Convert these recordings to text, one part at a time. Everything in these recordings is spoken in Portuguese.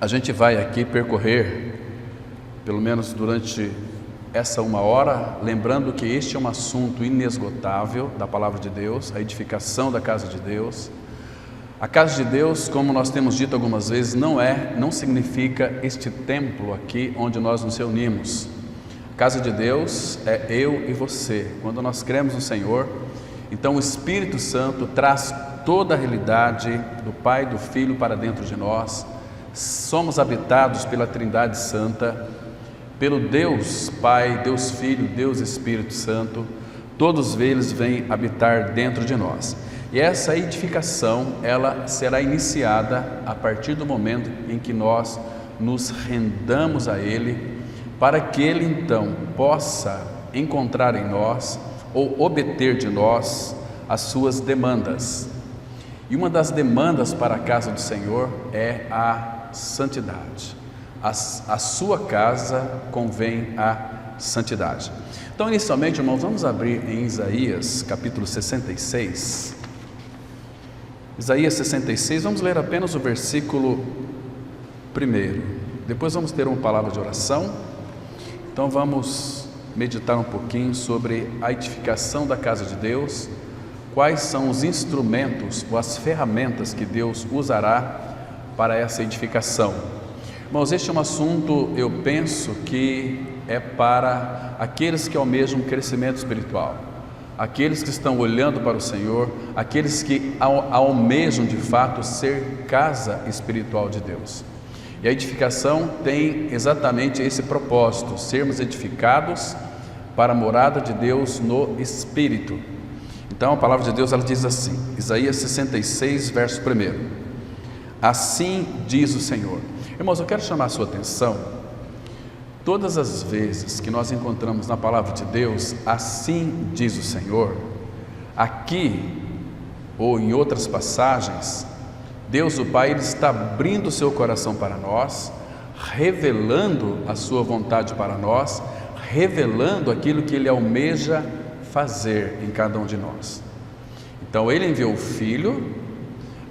A gente vai aqui percorrer, pelo menos durante essa 1 hora, lembrando que este é um assunto inesgotável da palavra de Deus, a edificação da casa de Deus. A casa de Deus, como nós temos dito algumas vezes, não significa este templo aqui onde nós nos reunimos. A casa de Deus é eu e você. Quando nós cremos no Senhor, então o Espírito Santo traz toda a realidade do Pai e do Filho para dentro de nós. Somos habitados pela Trindade Santa, pelo Deus Pai, Deus Filho, Deus Espírito Santo. Todos eles vêm habitar dentro de nós. E essa edificação, ela será iniciada a partir do momento em que nós nos rendamos a Ele, para que Ele então possa encontrar em nós ou obter de nós as suas demandas. E uma das demandas para a casa do Senhor é a santidade. A sua casa convém a santidade. Então, inicialmente, irmãos, vamos abrir em Isaías, capítulo 66. Isaías 66, vamos ler apenas o versículo 1. Depois vamos ter uma palavra de oração. Então, vamos meditar um pouquinho sobre a edificação da casa de Deus. Quais são os instrumentos ou as ferramentas que Deus usará para essa edificação? Irmãos, este é um assunto, eu penso, que é para aqueles que almejam um crescimento espiritual, aqueles que estão olhando para o Senhor, aqueles que almejam de fato ser casa espiritual de Deus. E a edificação tem exatamente esse propósito: sermos edificados para a morada de Deus no Espírito. Então a palavra de Deus, ela diz assim, Isaías 66, verso 1: assim diz o Senhor. Irmãos, eu quero chamar a sua atenção. Todas as vezes que nós encontramos na palavra de Deus, assim diz o Senhor, aqui ou em outras passagens, Deus o Pai, Ele está abrindo o seu coração para nós, revelando a sua vontade para nós, revelando aquilo que Ele almeja fazer em cada um de nós. Então Ele enviou o Filho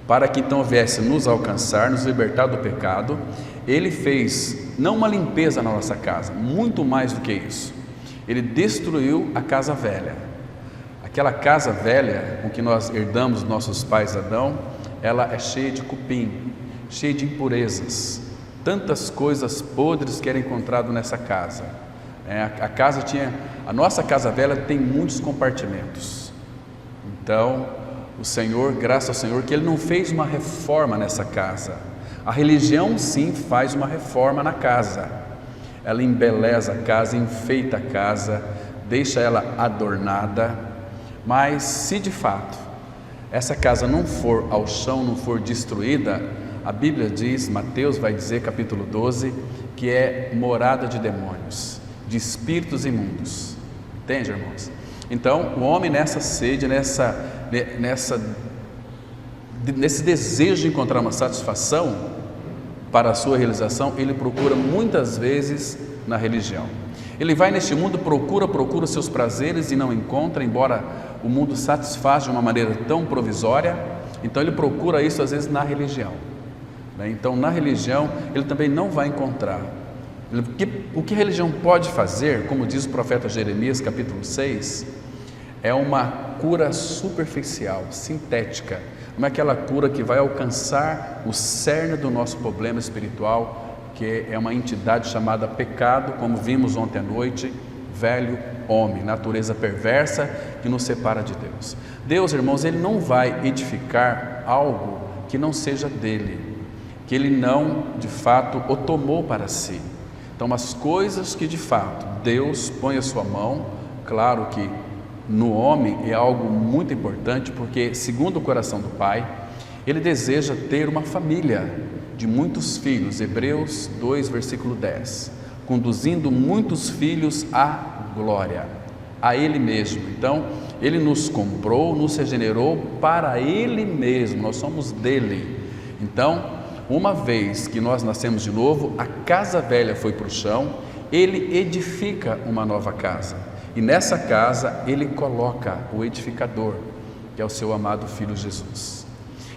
para que então viesse nos alcançar, nos libertar do pecado. Ele fez não uma limpeza na nossa casa, muito mais do que isso. Ele destruiu a casa velha. Aquela casa velha com que nós herdamos dos nossos pais Adão, ela é cheia de cupim, cheia de impurezas, tantas coisas podres que eram encontradas nessa casa. A nossa casa velha tem muitos compartimentos. Então, o Senhor, graças ao Senhor, que Ele não fez uma reforma nessa casa. A religião sim faz uma reforma na casa. Ela embeleza a casa, enfeita a casa, deixa ela adornada. Mas se de fato essa casa não for ao chão, não for destruída, a Bíblia diz, Mateus vai dizer, capítulo 12, que é morada de demônios, de espíritos imundos. Entende, irmãos? Então, o homem nessa sede, nesse desejo de encontrar uma satisfação para a sua realização, ele procura muitas vezes na religião. Ele vai neste mundo, procura os seus prazeres e não encontra, embora o mundo satisfaz de uma maneira tão provisória. Então ele procura isso às vezes na religião. Então na religião ele também não vai encontrar. O que a religião pode fazer, como diz o profeta Jeremias, capítulo 6, é uma cura superficial, sintética. Não é aquela cura que vai alcançar o cerne do nosso problema espiritual, que é uma entidade chamada pecado, como vimos ontem à noite, velho homem, natureza perversa que nos separa de Deus. Deus, irmãos, Ele não vai edificar algo que não seja dele, que Ele não, de fato, o tomou para si. Então, as coisas que de fato Deus põe a sua mão, claro que no homem é algo muito importante, porque segundo o coração do Pai, Ele deseja ter uma família de muitos filhos, Hebreus 2, versículo 10, conduzindo muitos filhos à glória, a Ele mesmo. Então, Ele nos comprou, nos regenerou para Ele mesmo, nós somos dele. Então, uma vez que nós nascemos de novo, a casa velha foi para o chão, Ele edifica uma nova casa, e nessa casa Ele coloca o edificador, que é o seu amado Filho Jesus.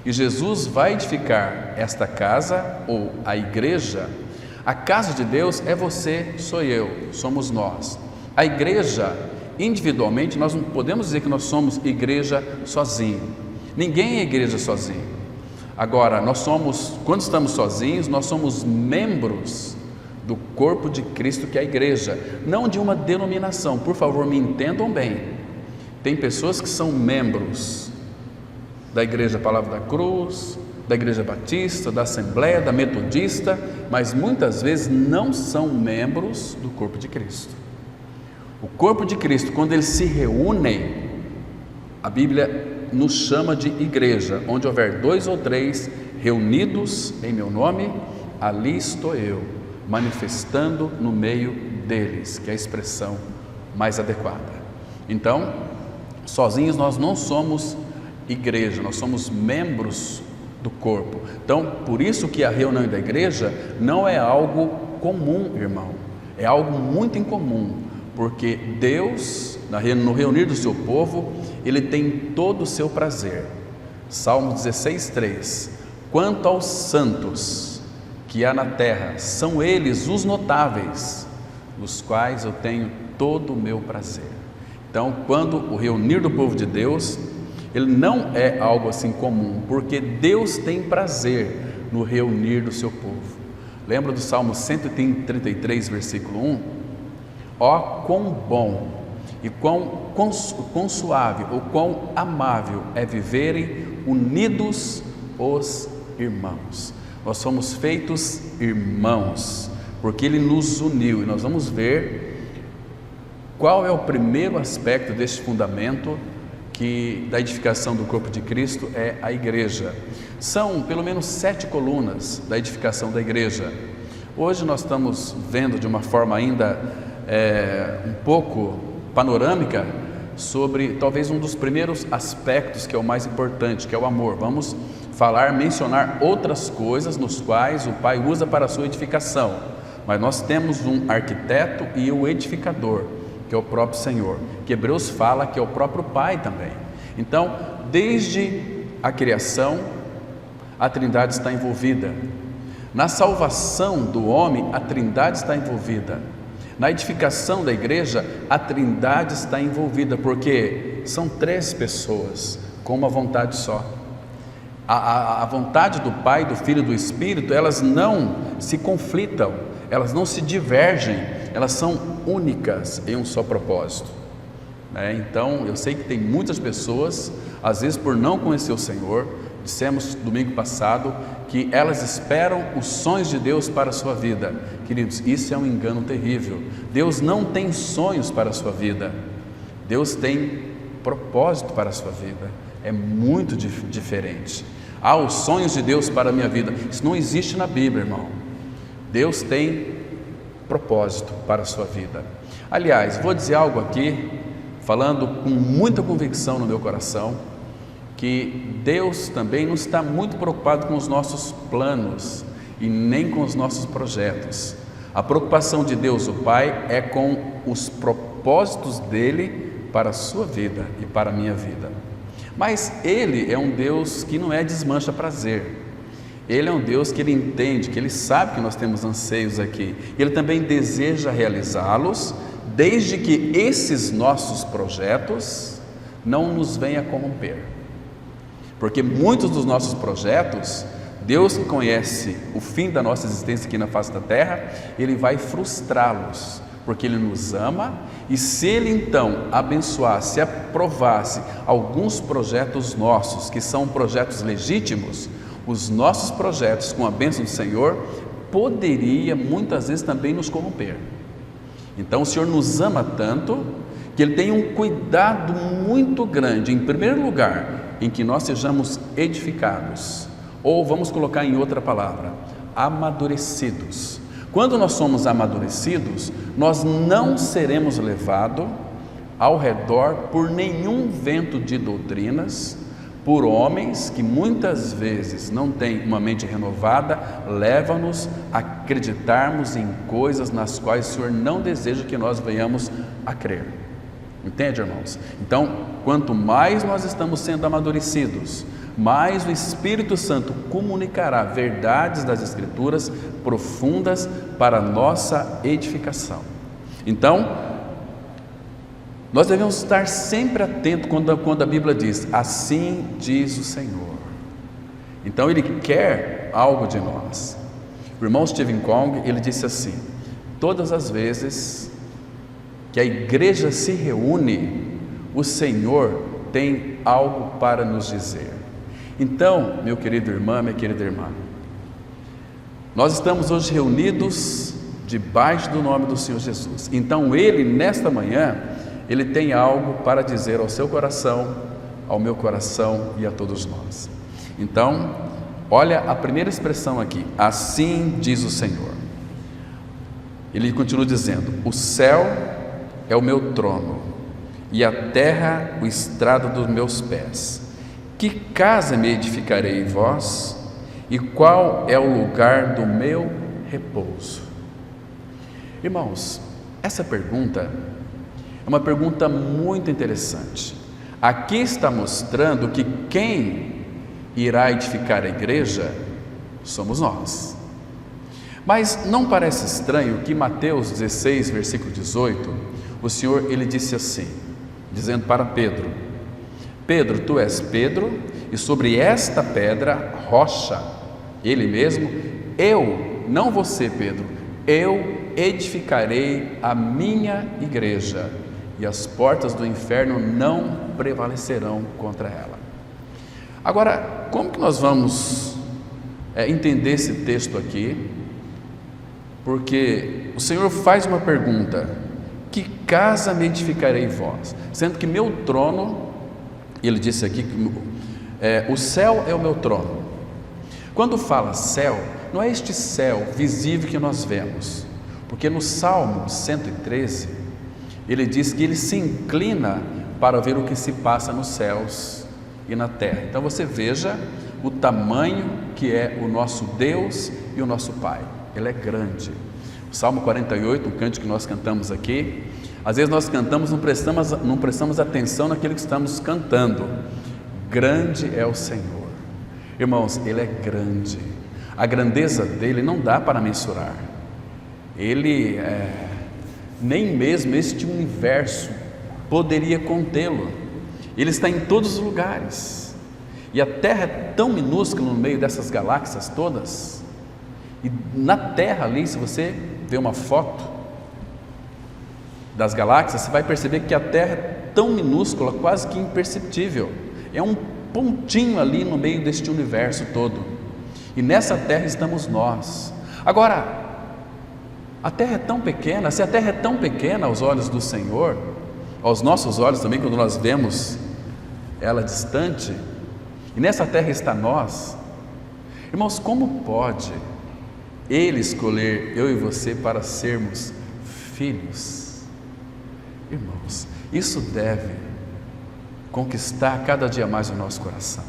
E Jesus vai edificar esta casa, ou a igreja. A casa de Deus é você, sou eu, somos nós. A igreja, individualmente, nós não podemos dizer que nós somos igreja sozinho. Ninguém é igreja sozinho. Agora, quando estamos sozinhos, nós somos membros do corpo de Cristo, que é a igreja, não de uma denominação. Por favor, me entendam bem. Tem pessoas que são membros da Igreja Palavra da Cruz, da Igreja Batista, da Assembleia, da Metodista, mas muitas vezes não são membros do corpo de Cristo. O corpo de Cristo, quando eles se reúnem, a Bíblia nos chama de igreja. Onde houver 2 ou 3 reunidos em meu nome, ali estou eu, manifestando no meio deles, que é a expressão mais adequada. Então, sozinhos nós não somos igreja, nós somos membros do corpo. Então, por isso que a reunião da igreja não é algo comum, irmão, é algo muito incomum, porque Deus, no reunir do seu povo, Ele tem todo o seu prazer. Salmo 16:3: quanto aos santos que há na terra, são eles os notáveis, nos quais eu tenho todo o meu prazer. Então, quando o reunir do povo de Deus, ele não é algo assim comum, porque Deus tem prazer no reunir do seu povo. Lembra do Salmo 133, versículo 1? Ó, quão bom e quão suave, ou quão amável é viverem unidos os irmãos. Nós somos feitos irmãos, porque Ele nos uniu, e nós vamos ver qual é o primeiro aspecto deste fundamento da edificação do corpo de Cristo, é a igreja. São pelo menos 7 colunas da edificação da igreja. Hoje nós estamos vendo de uma forma ainda um pouco panorâmica sobre talvez um dos primeiros aspectos, que é o mais importante, que é o amor. Vamos mencionar outras coisas nos quais o Pai usa para a sua edificação, mas nós temos um arquiteto e o edificador, que é o próprio Senhor, que Hebreus fala que é o próprio Pai também. Então, desde a criação, a Trindade está envolvida. Na salvação do homem, a Trindade está envolvida. Na edificação da igreja, a Trindade está envolvida, porque são 3 pessoas com uma vontade só. A vontade do Pai, do Filho e do Espírito, elas não se conflitam, elas não se divergem, elas são únicas em um só propósito. Então, eu sei que tem muitas pessoas, às vezes por não conhecer o Senhor, dissemos domingo passado que elas esperam os sonhos de Deus para a sua vida. Queridos, isso é um engano terrível. Deus não tem sonhos para a sua vida, Deus tem propósito para a sua vida. É muito diferente. Os sonhos de Deus para a minha vida, isso não existe na Bíblia, irmão. Deus tem propósito para a sua vida. Aliás, vou dizer algo aqui, falando com muita convicção no meu coração, que Deus também não está muito preocupado com os nossos planos e nem com os nossos projetos. A preocupação de Deus, o Pai, é com os propósitos dele para a sua vida e para a minha vida. Mas Ele é um Deus que não é desmancha prazer. Ele é um Deus que Ele entende, que Ele sabe que nós temos anseios aqui. Ele também deseja realizá-los, desde que esses nossos projetos não nos venham a corromper. Porque muitos dos nossos projetos, Deus que conhece o fim da nossa existência aqui na face da terra, Ele vai frustrá-los, porque Ele nos ama. E se Ele então abençoasse, aprovasse alguns projetos nossos, que são projetos legítimos, os nossos projetos com a bênção do Senhor, poderia muitas vezes também nos corromper. Então o Senhor nos ama tanto, que Ele tem um cuidado muito grande, em primeiro lugar, em que nós sejamos edificados, ou vamos colocar em outra palavra, amadurecidos. Quando nós somos amadurecidos, nós não seremos levados ao redor por nenhum vento de doutrinas, por homens que muitas vezes não têm uma mente renovada, levam-nos a acreditarmos em coisas nas quais o Senhor não deseja que nós venhamos a crer. Entende, irmãos? Então, quanto mais nós estamos sendo amadurecidos, mas o Espírito Santo comunicará verdades das Escrituras profundas para a nossa edificação. Então, nós devemos estar sempre atentos quando a Bíblia diz, assim diz o Senhor. Então Ele quer algo de nós. O irmão Stephen Kong, ele disse assim, todas as vezes que a igreja se reúne, o Senhor tem algo para nos dizer. Então, meu querido irmão, minha querida irmã, nós estamos hoje reunidos debaixo do nome do Senhor Jesus. Então Ele, nesta manhã, Ele tem algo para dizer ao seu coração, ao meu coração e a todos nós. Então, olha a primeira expressão aqui, assim diz o Senhor. Ele continua dizendo, o céu é o meu trono e a terra o estrado dos meus pés. Que casa me edificarei em vós? E qual é o lugar do meu repouso? Irmãos, essa pergunta é uma pergunta muito interessante. Aqui está mostrando que quem irá edificar a igreja somos nós. Mas não parece estranho que Mateus 16, versículo 18, o Senhor, Ele disse assim, dizendo para Pedro, Pedro, tu és Pedro, e sobre esta pedra, rocha, Ele mesmo, eu, não você, Pedro, eu edificarei a minha igreja, e as portas do inferno não prevalecerão contra ela. Agora, como que nós vamos entender esse texto aqui? Porque o Senhor faz uma pergunta, que casa me edificarei vós? Sendo que meu trono, Ele disse aqui que o céu é o meu trono. Quando fala céu, não é este céu visível que nós vemos, porque no Salmo 113, ele diz que ele se inclina para ver o que se passa nos céus e na terra. Então você veja o tamanho que é o nosso Deus e o nosso Pai. Ele é grande. O Salmo 48, um cântico que nós cantamos aqui, às vezes nós cantamos, não prestamos atenção naquilo que estamos cantando. Grande é o Senhor. Irmãos, Ele é grande. A grandeza dEle não dá para mensurar. Ele, nem mesmo este universo poderia contê-lo. Ele está em todos os lugares. E a Terra é tão minúscula no meio dessas galáxias todas. E na Terra ali, se você ver uma foto das galáxias, você vai perceber que a Terra é tão minúscula, quase que imperceptível. É um pontinho ali no meio deste universo todo. E nessa Terra estamos nós. Agora, a Terra é tão pequena, se a Terra é tão pequena aos olhos do Senhor, aos nossos olhos também, quando nós vemos ela distante, e nessa Terra está nós, irmãos, como pode Ele escolher eu e você para sermos filhos? Irmãos, isso deve conquistar cada dia mais o nosso coração.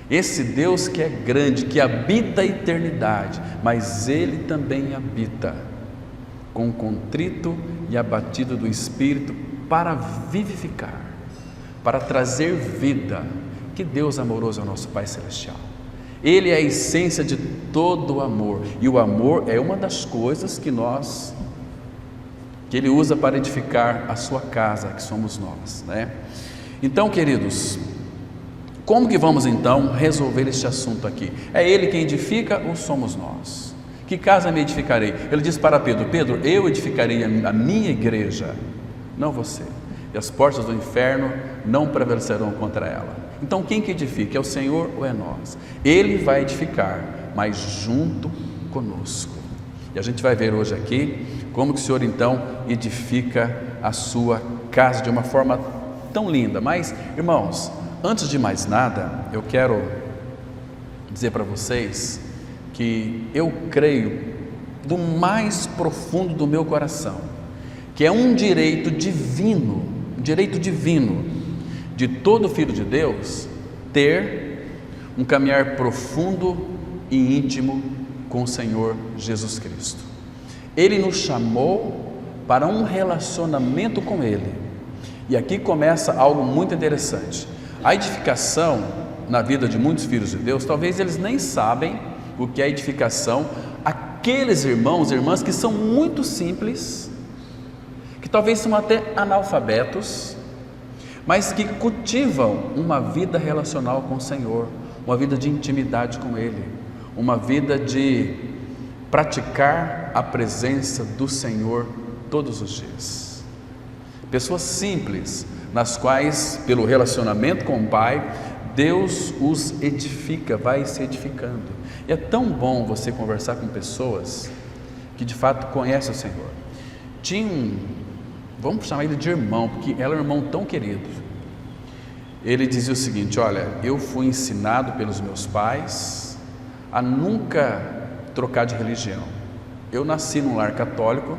Esse Deus que é grande, que habita a eternidade, mas Ele também habita com o contrito e abatido do Espírito para vivificar, para trazer vida. Que Deus amoroso é o nosso Pai Celestial. Ele é a essência de todo o amor, e o amor é uma das coisas que Ele usa para edificar a sua casa, que somos nós, né? Então, queridos, como que vamos então resolver este assunto aqui? É Ele quem edifica ou somos nós? Que casa me edificarei? Ele diz para Pedro, Pedro, eu edificarei a minha igreja, não você, e as portas do inferno não prevalecerão contra ela. Então quem que edifica? É o Senhor ou é nós? Ele vai edificar, mas junto conosco. E a gente vai ver hoje aqui como que o Senhor então edifica a sua casa de uma forma tão linda. Mas, irmãos, antes de mais nada, eu quero dizer para vocês que eu creio do mais profundo do meu coração, que é um direito divino de todo filho de Deus ter um caminhar profundo e íntimo com o Senhor Jesus Cristo. Ele nos chamou para um relacionamento com Ele. E aqui começa algo muito interessante. A edificação na vida de muitos filhos de Deus, talvez eles nem sabem o que é edificação. Aqueles irmãos e irmãs que são muito simples, que talvez são até analfabetos, mas que cultivam uma vida relacional com o Senhor, uma vida de intimidade com Ele, uma vida de praticar a presença do Senhor todos os dias. Pessoas simples, nas quais, pelo relacionamento com o Pai, Deus os edifica, vai se edificando. E é tão bom você conversar com pessoas que de fato conhecem o Senhor. Tinha vamos chamar ele de irmão, porque ela é um irmão tão querido. Ele dizia o seguinte: olha, eu fui ensinado pelos meus pais a nunca trocar de religião. Eu nasci num lar católico,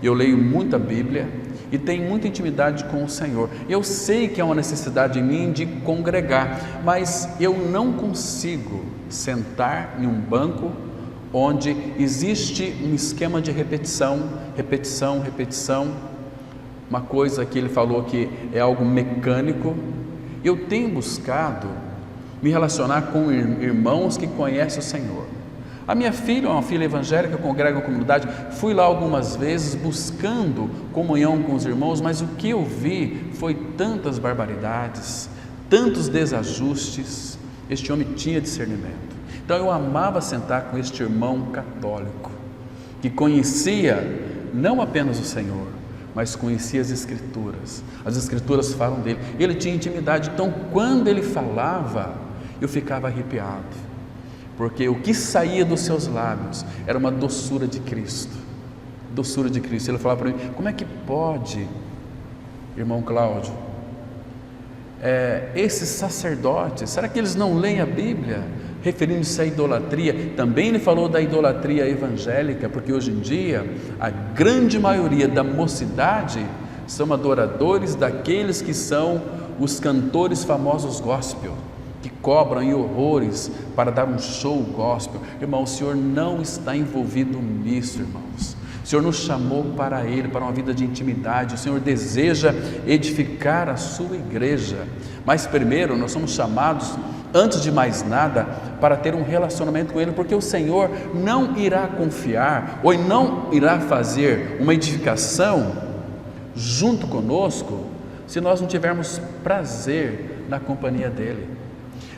eu leio muita Bíblia e tenho muita intimidade com o Senhor. Eu sei que há uma necessidade em mim de congregar, mas eu não consigo sentar em um banco onde existe um esquema de repetição, uma coisa que ele falou que é algo mecânico. Eu tenho buscado me relacionar com irmãos que conhecem o Senhor. A minha filha é uma filha evangélica, congrega na comunidade, fui lá algumas vezes buscando comunhão com os irmãos, mas o que eu vi foi tantas barbaridades, tantos desajustes. Este homem tinha discernimento. Então eu amava sentar com este irmão católico, que conhecia não apenas o Senhor, mas conhecia as Escrituras falam dele, ele tinha intimidade. Então quando ele falava, eu ficava arrepiado, porque o que saía dos seus lábios era uma doçura de Cristo, ele falava para mim: como é que pode, irmão Cláudio, esses sacerdotes, será que eles não leem a Bíblia? Referindo-se à idolatria. Também ele falou da idolatria evangélica, porque hoje em dia a grande maioria da mocidade são adoradores daqueles que são os cantores famosos gospel, que cobram em horrores para dar um show gospel. Irmão, o Senhor não está envolvido nisso, irmãos. O Senhor nos chamou para Ele, para uma vida de intimidade. O Senhor deseja edificar a sua igreja, mas primeiro nós somos chamados, antes de mais nada, para ter um relacionamento com Ele, porque o Senhor não irá confiar, ou não irá fazer uma edificação junto conosco, se nós não tivermos prazer na companhia dEle.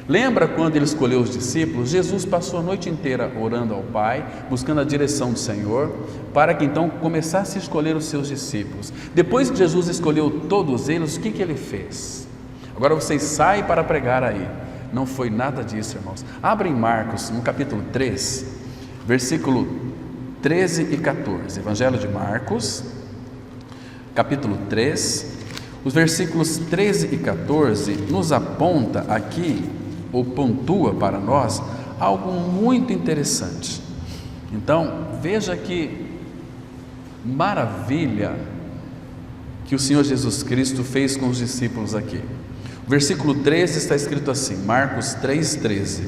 Lembra quando Ele escolheu os discípulos? Jesus passou a noite inteira orando ao Pai, buscando a direção do Senhor, para que então começasse a escolher os seus discípulos. Depois que Jesus escolheu todos eles, o que Ele fez? Agora vocês saem para pregar aí. Não foi nada disso, irmãos. Abre em Marcos, no capítulo 3, versículo 13 e 14. Evangelho de Marcos, capítulo 3, os versículos 13 e 14 nos aponta aqui, ou pontua para nós, algo muito interessante. Então, veja que maravilha que o Senhor Jesus Cristo fez com os discípulos aqui. O versículo 13 está escrito assim, Marcos 3,13: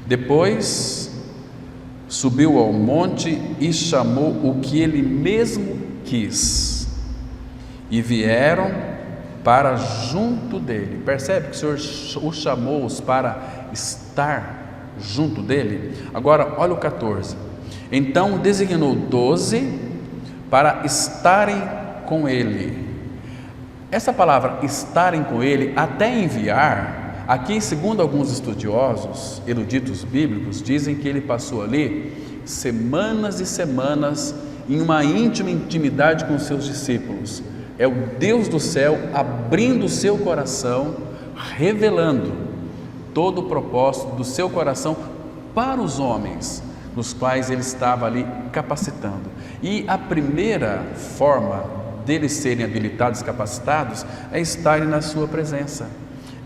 depois subiu ao monte e chamou o que ele mesmo quis, e vieram para junto dele. Percebe que o Senhor os chamou-os para estar junto dele? Agora olha o 14: então designou 12 para estarem com ele. Essa palavra estarem com ele, até enviar, aqui segundo alguns estudiosos, eruditos bíblicos, dizem que ele passou ali semanas e semanas em uma íntima intimidade com seus discípulos. É o Deus do céu abrindo o seu coração, revelando todo o propósito do seu coração para os homens, nos quais ele estava ali capacitando. E a primeira forma deles serem habilitados, capacitados, é estarem na sua presença.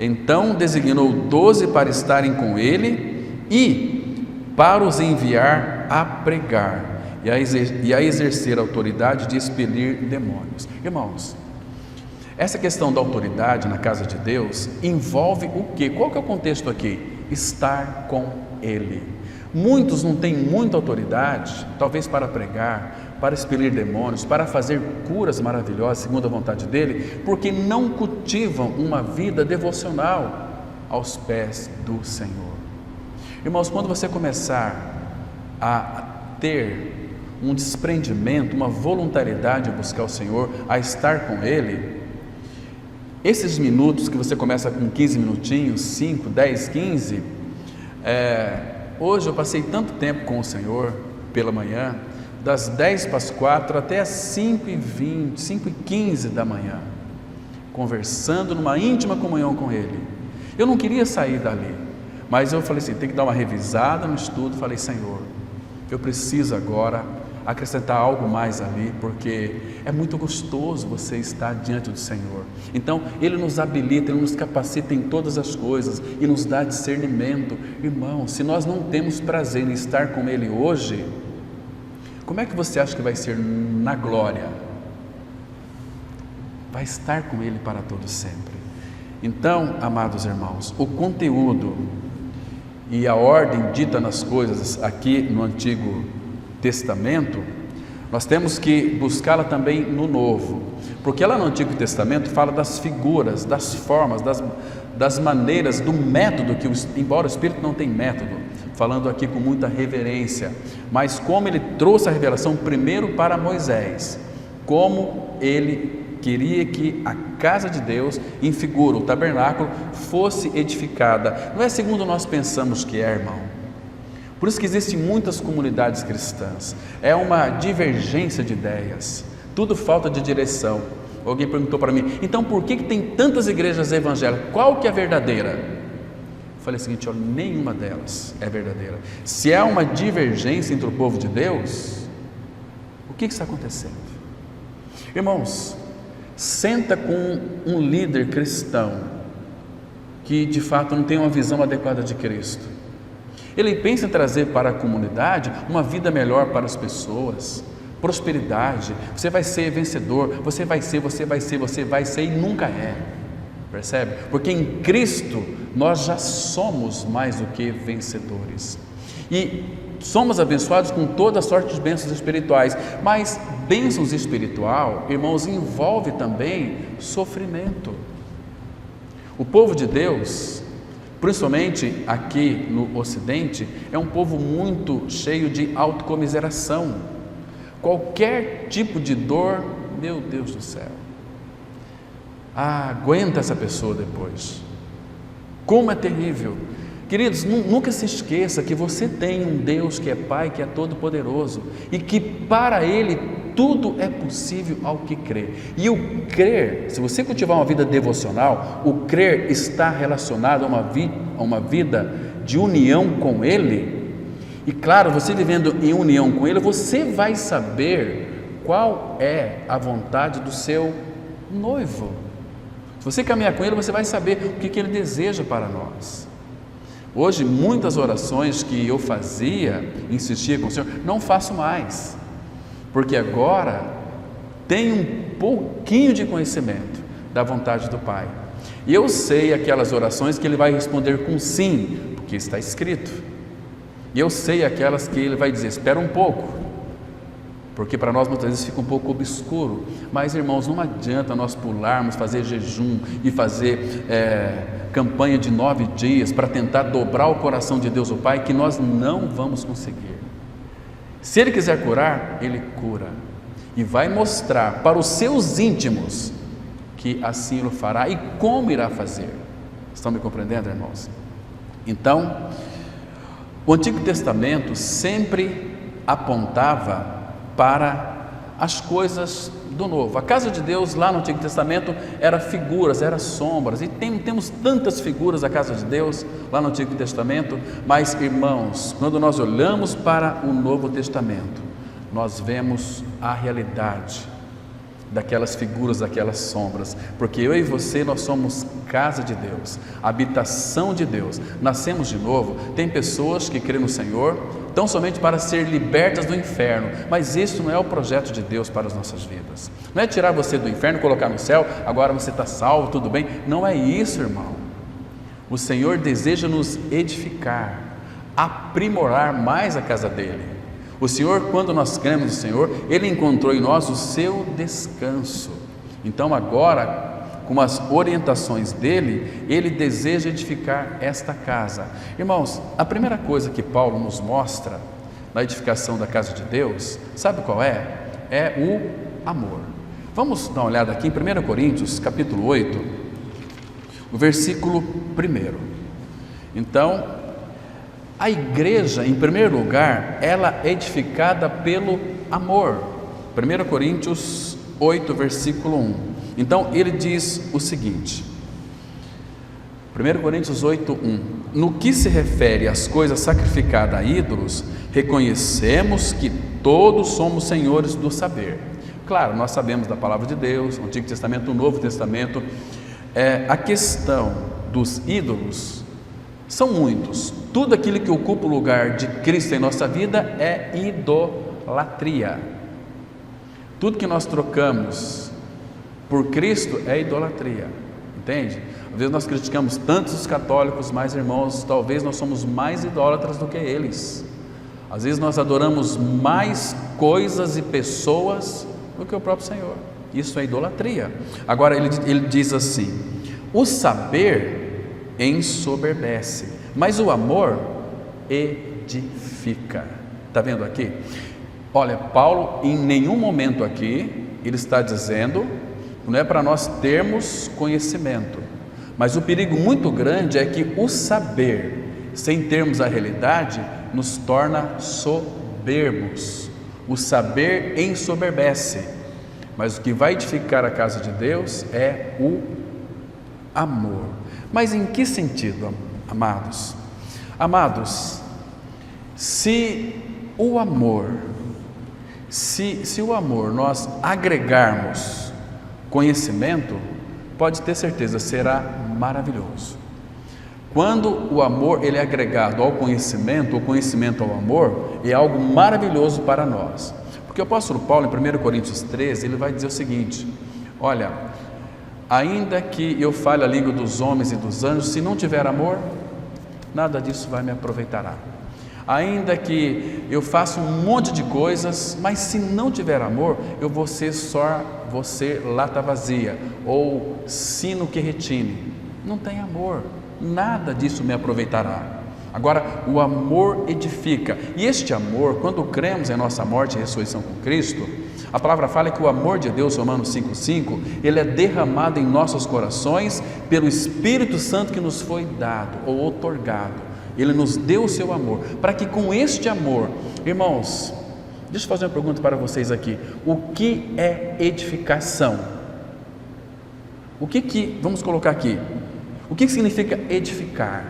Então designou 12 para estarem com ele e para os enviar a pregar e a exercer a autoridade de expelir demônios. Irmãos, essa questão da autoridade na casa de Deus envolve o quê? Qual que é o contexto aqui? Estar com Ele. Muitos não têm muita autoridade, talvez para pregar, para expelir demônios, para fazer curas maravilhosas segundo a vontade dele, porque não cultivam uma vida devocional aos pés do Senhor. Irmãos, quando você começar a ter um desprendimento, uma voluntariedade a buscar o Senhor, a estar com Ele, esses minutos que você começa com 15 minutinhos, 5, 10, 15, hoje eu passei tanto tempo com o Senhor pela manhã, das 10 para as 4 até as 5h20, 5h15 da manhã, conversando numa íntima comunhão com Ele. Eu não queria sair dali, mas eu falei assim, tem que dar uma revisada no estudo. Falei, Senhor, eu preciso agora acrescentar algo mais ali, porque é muito gostoso você estar diante do Senhor. Então Ele nos habilita, Ele nos capacita em todas as coisas e nos dá discernimento. Irmão, se nós não temos prazer em estar com Ele hoje, como é que você acha que vai ser na glória? Vai estar com Ele para todo sempre. Então, amados irmãos, o conteúdo e a ordem dita nas coisas aqui no Antigo Testamento, nós temos que buscá-la também no Novo, porque ela no Antigo Testamento fala das figuras, das formas, das maneiras, do método, embora o Espírito não tenha método, falando aqui com muita reverência, mas como ele trouxe a revelação primeiro para Moisés, como ele queria que a casa de Deus, em figura, o tabernáculo, fosse edificada. Não é segundo nós pensamos que é, irmão. Por isso que existem muitas comunidades cristãs, é uma divergência de ideias, tudo falta de direção. Alguém perguntou para mim, então por que tem tantas igrejas evangélicas? Qual que é a verdadeira? Eu falei o seguinte, olha, nenhuma delas é verdadeira. Se há uma divergência entre o povo de Deus, o que está acontecendo? Irmãos, senta com um líder cristão que de fato não tem uma visão adequada de Cristo. Ele pensa em trazer para a comunidade uma vida melhor para as pessoas, prosperidade, você vai ser vencedor, você vai ser e nunca é, percebe? Porque em Cristo nós já somos mais do que vencedores e somos abençoados com toda a sorte de bênçãos espirituais, mas bênçãos espiritual, irmãos, envolve também sofrimento. O povo de Deus, principalmente aqui no Ocidente, é um povo muito cheio de autocomiseração. Qualquer tipo de dor, meu Deus do céu, aguenta essa pessoa depois. Como é terrível. Queridos, nunca se esqueça que você tem um Deus que é Pai, que é todo-poderoso e que para Ele tudo é possível ao que crê. E o crer, se você cultivar uma vida devocional, o crer está relacionado a uma vida de união com Ele. E claro, você vivendo em união com Ele, você vai saber qual é a vontade do seu noivo. Se você caminhar com Ele, você vai saber o que Ele deseja para nós. Hoje, muitas orações que eu fazia, insistia com o Senhor, não faço mais, porque agora tenho um pouquinho de conhecimento da vontade do Pai. E eu sei aquelas orações que Ele vai responder com sim, porque está escrito. E eu sei aquelas que Ele vai dizer, espera um pouco, porque para nós muitas vezes fica um pouco obscuro. Mas irmãos, não adianta nós pularmos, fazer jejum e fazer campanha de 9 dias para tentar dobrar o coração de Deus o Pai, que nós não vamos conseguir. Se Ele quiser curar, Ele cura e vai mostrar para os seus íntimos que assim o fará e como irá fazer. Estão me compreendendo, irmãos? Então, o Antigo Testamento sempre apontava para as coisas do Novo. A casa de Deus lá no Antigo Testamento era figuras, era sombras, e temos tantas figuras da casa de Deus lá no Antigo Testamento, mas irmãos, quando nós olhamos para o Novo Testamento, nós vemos a realidade daquelas figuras, daquelas sombras, porque eu e você, nós somos casa de Deus, habitação de Deus, nascemos de novo. Tem pessoas que creem no Senhor tão somente para ser libertas do inferno, mas isso não é o projeto de Deus para as nossas vidas. Não é tirar você do inferno, colocar no céu, agora você está salvo, tudo bem. Não é isso, irmão. O Senhor deseja nos edificar, aprimorar mais a casa dele. O Senhor, quando nós cremos no Senhor, Ele encontrou em nós o seu descanso. Então agora, com as orientações dele, ele deseja edificar esta casa. Irmãos, a primeira coisa que Paulo nos mostra na edificação da casa de Deus, sabe qual é? É o amor. Vamos dar uma olhada aqui em 1 Coríntios, capítulo 8, o versículo 1. Então, a igreja, em primeiro lugar, ela é edificada pelo amor. 1 Coríntios 8, versículo 1. Então, ele diz o seguinte, 1 Coríntios 8, 1. No que se refere às coisas sacrificadas a ídolos, reconhecemos que todos somos senhores do saber. Claro, nós sabemos da palavra de Deus, o Antigo Testamento, o Novo Testamento. A questão dos ídolos são muitos. Tudo aquilo que ocupa o lugar de Cristo em nossa vida é idolatria. Tudo que nós trocamos por Cristo é idolatria, entende? Às vezes nós criticamos tantos os católicos, mas irmãos, talvez nós somos mais idólatras do que eles. Às vezes nós adoramos mais coisas e pessoas do que o próprio Senhor. Isso é idolatria. Agora ele diz assim: o saber ensoberbece, mas o amor edifica. Está vendo aqui? Olha, Paulo em nenhum momento aqui ele está dizendo, não é para nós termos conhecimento, mas o perigo muito grande é que o saber, sem termos a realidade, nos torna soberbos. O saber ensoberbece, mas o que vai edificar a casa de Deus é o amor. Mas em que sentido, amados? Amados, se o amor nós agregarmos conhecimento, pode ter certeza, será maravilhoso. Quando o amor ele é agregado ao conhecimento, o conhecimento ao amor, é algo maravilhoso para nós. Porque o apóstolo Paulo, em 1 Coríntios 13, ele vai dizer o seguinte: olha, ainda que eu fale a língua dos homens e dos anjos, se não tiver amor, nada disso vai me aproveitará. Ainda que eu faça um monte de coisas, mas se não tiver amor, eu vou ser lata vazia, ou sino que retine. Não tem amor, nada disso me aproveitará. Agora, o amor edifica, e este amor, quando cremos em nossa morte e ressurreição com Cristo, a palavra fala que o amor de Deus, Romanos 5,5, ele é derramado em nossos corações pelo Espírito Santo que nos foi dado ou outorgado. Ele nos deu o seu amor, para que com este amor, irmãos, deixa eu fazer uma pergunta para vocês aqui: o que é edificação? Vamos colocar aqui, o que significa edificar?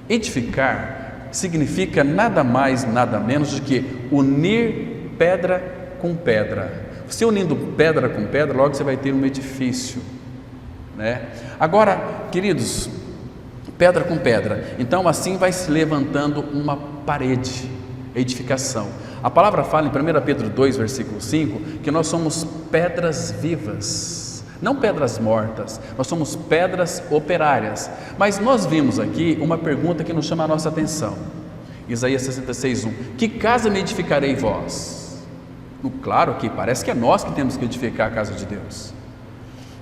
Edificar significa nada mais, nada menos do que unir pedra com pedra. Você unindo pedra com pedra, logo você vai ter um edifício, né? Agora, queridos, pedra com pedra, então assim vai se levantando uma parede, edificação. A palavra fala em 1 Pedro 2, versículo 5, que nós somos pedras vivas, não pedras mortas, nós somos pedras operárias. Mas nós vimos aqui uma pergunta que nos chama a nossa atenção, Isaías 66, 1, que casa me edificarei vós? Claro que parece que é nós que temos que edificar a casa de Deus.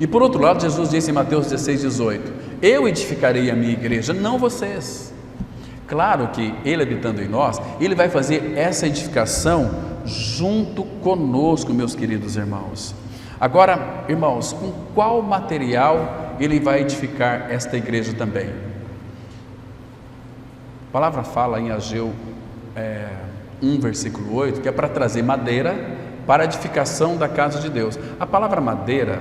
E por outro lado, Jesus disse em Mateus 16, 18, eu edificarei a minha igreja, não vocês. Claro que Ele habitando em nós, Ele vai fazer essa edificação junto conosco, meus queridos irmãos. Agora, irmãos, com qual material Ele vai edificar esta igreja também? A palavra fala em Ageu 1, versículo 8, que é para trazer madeira para a edificação da casa de Deus. A palavra madeira,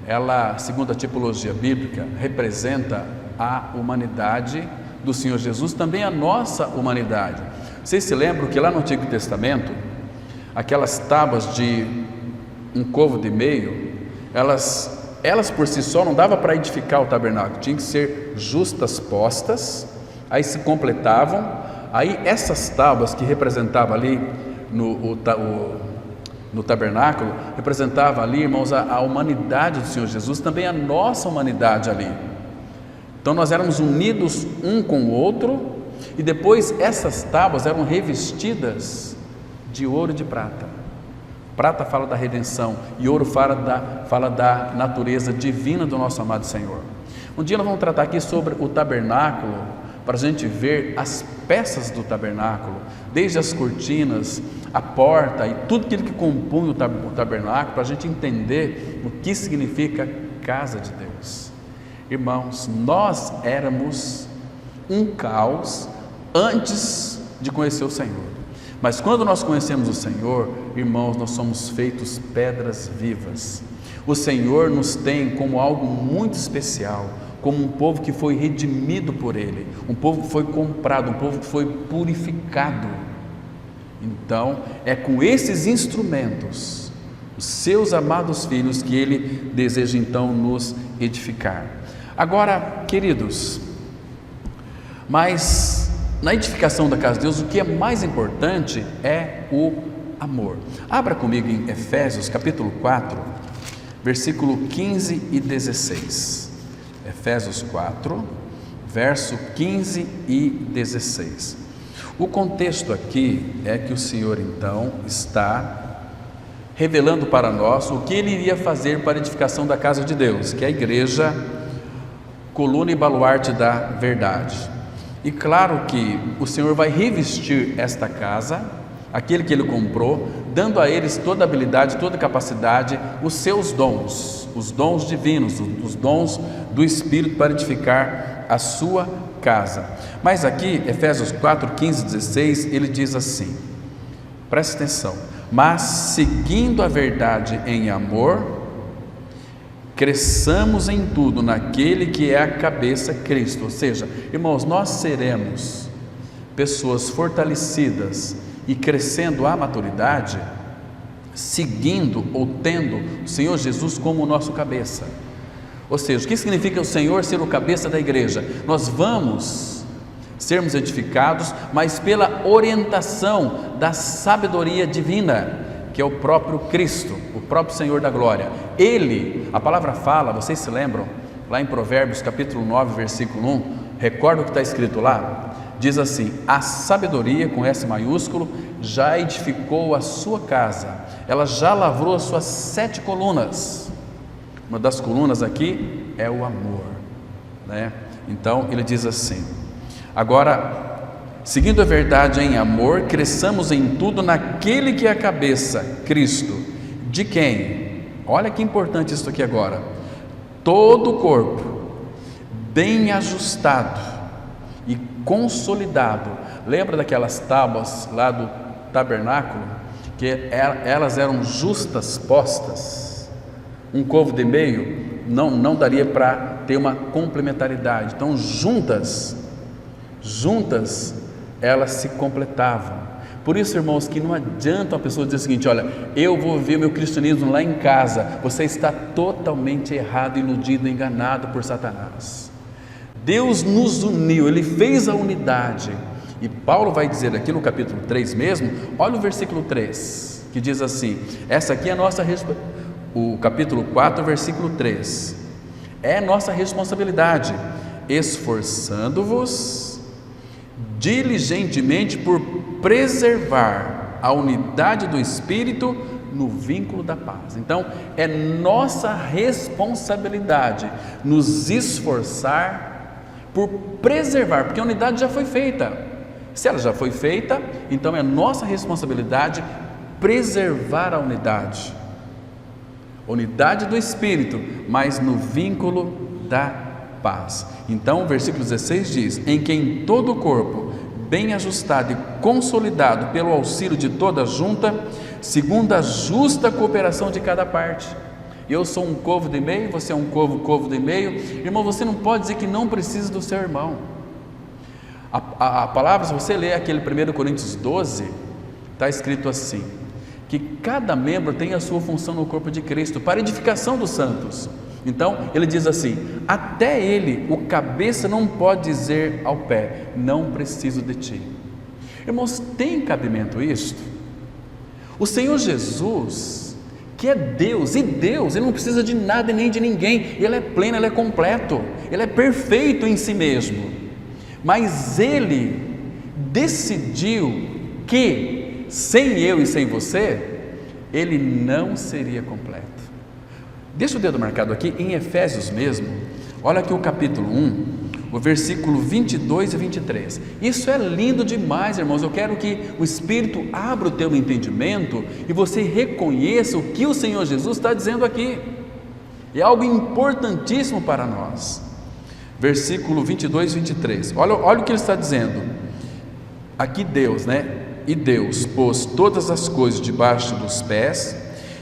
ela, segundo a tipologia bíblica, representa a humanidade do Senhor Jesus, também a nossa humanidade. Vocês se lembram que lá no Antigo Testamento, aquelas tábuas de um côvado e meio, elas por si só não dava para edificar o tabernáculo, tinha que ser justas postas, aí se completavam, aí essas tábuas que representavam ali no tabernáculo, representava ali, irmãos, a humanidade do Senhor Jesus, também a nossa humanidade ali. Então nós éramos unidos um com o outro, e depois essas tábuas eram revestidas de ouro e de prata. prata fala da redenção e ouro fala da natureza divina do nosso amado Senhor. Um dia nós vamos tratar aqui sobre o tabernáculo, para a gente ver as peças do tabernáculo, desde as cortinas, a porta e tudo aquilo que compõe o tabernáculo, para a gente entender o que significa casa de Deus. Irmãos, nós éramos um caos antes de conhecer o Senhor, mas quando nós conhecemos o Senhor, irmãos, nós somos feitos pedras vivas. O Senhor nos tem como algo muito especial, como um povo que foi redimido por Ele, um povo que foi comprado, um povo que foi purificado. Então, é com esses instrumentos, os seus amados filhos, que Ele deseja então nos edificar. Agora, queridos, mas na edificação da casa de Deus, o que é mais importante é o amor. Abra comigo em Efésios capítulo 4, versículo 15 e 16. Efésios 4, verso 15 e 16. O contexto aqui é que o Senhor então está revelando para nós o que Ele iria fazer para a edificação da casa de Deus, que é a igreja, coluna e baluarte da verdade. E claro que o Senhor vai revestir esta casa, aquele que Ele comprou, dando a eles toda a habilidade, toda a capacidade, os seus dons, os dons divinos, os dons do Espírito para edificar a sua casa. Mas aqui, Efésios 4, 15 e 16, ele diz assim, presta atenção: mas seguindo a verdade em amor, cresçamos em tudo naquele que é a cabeça, Cristo. Ou seja, irmãos, nós seremos pessoas fortalecidas e crescendo à maturidade, seguindo ou tendo o Senhor Jesus como o nosso cabeça. Ou seja, o que significa o Senhor ser o cabeça da igreja? Nós vamos sermos edificados, mas pela orientação da sabedoria divina, que é o próprio Cristo, o próprio Senhor da glória. Ele, a palavra fala, vocês se lembram, lá em Provérbios capítulo 9, versículo 1, recorda o que está escrito lá? Diz assim: a sabedoria, com S maiúsculo, já edificou a sua casa, ela já lavrou as suas 7 colunas. Uma das colunas aqui é o amor, né? Então ele diz assim: agora, seguindo a verdade em amor, cresçamos em tudo naquele que é a cabeça, Cristo, de quem, olha que importante isso aqui agora, todo o corpo bem ajustado e consolidado. Lembra daquelas tábuas lá do tabernáculo, que elas eram justas postas, um côvado de meio não daria para ter uma complementaridade, então juntas elas se completavam. Por isso, irmãos, que não adianta uma pessoa dizer o seguinte: olha, eu vou ver meu cristianismo lá em casa. Você está totalmente errado, iludido, enganado por Satanás. Deus nos uniu, Ele fez a unidade, e Paulo vai dizer aqui no capítulo 3 mesmo, olha o versículo 3, que diz assim, essa aqui é a nossa o capítulo 4, versículo 3, é nossa responsabilidade: esforçando-vos diligentemente por preservar a unidade do Espírito no vínculo da paz. Então, é nossa responsabilidade nos esforçar por preservar, porque a unidade já foi feita. Se ela já foi feita, então é nossa responsabilidade preservar a unidade do Espírito, mas no vínculo da paz. Então o versículo 16 diz: em quem todo o corpo, bem ajustado e consolidado pelo auxílio de toda a junta, segundo a justa cooperação de cada parte. Eu sou um côvado e meio, você é um côvado e meio. Irmão, você não pode dizer que não precisa do seu irmão. A palavra, se você ler aquele 1 Coríntios 12, está escrito assim, que cada membro tem a sua função no corpo de Cristo, para a edificação dos santos. Então, ele diz assim, até ele, o cabeça, não pode dizer ao pé, não preciso de ti. Irmãos, tem cabimento isto? O Senhor Jesus, que é Deus, e Deus, Ele não precisa de nada e nem de ninguém, Ele é pleno, Ele é completo, Ele é perfeito em si mesmo, mas Ele decidiu que, sem eu e sem você, ele não seria completo. Deixa o dedo marcado aqui em Efésios mesmo, olha aqui o capítulo 1, o versículo 22 e 23. Isso é lindo demais, irmãos. Eu quero que o Espírito abra o teu entendimento e você reconheça o que o Senhor Jesus está dizendo aqui. É algo importantíssimo para nós. Versículo 22 e 23. Olha o que ele está dizendo. Aqui Deus, E Deus pôs todas as coisas debaixo dos pés,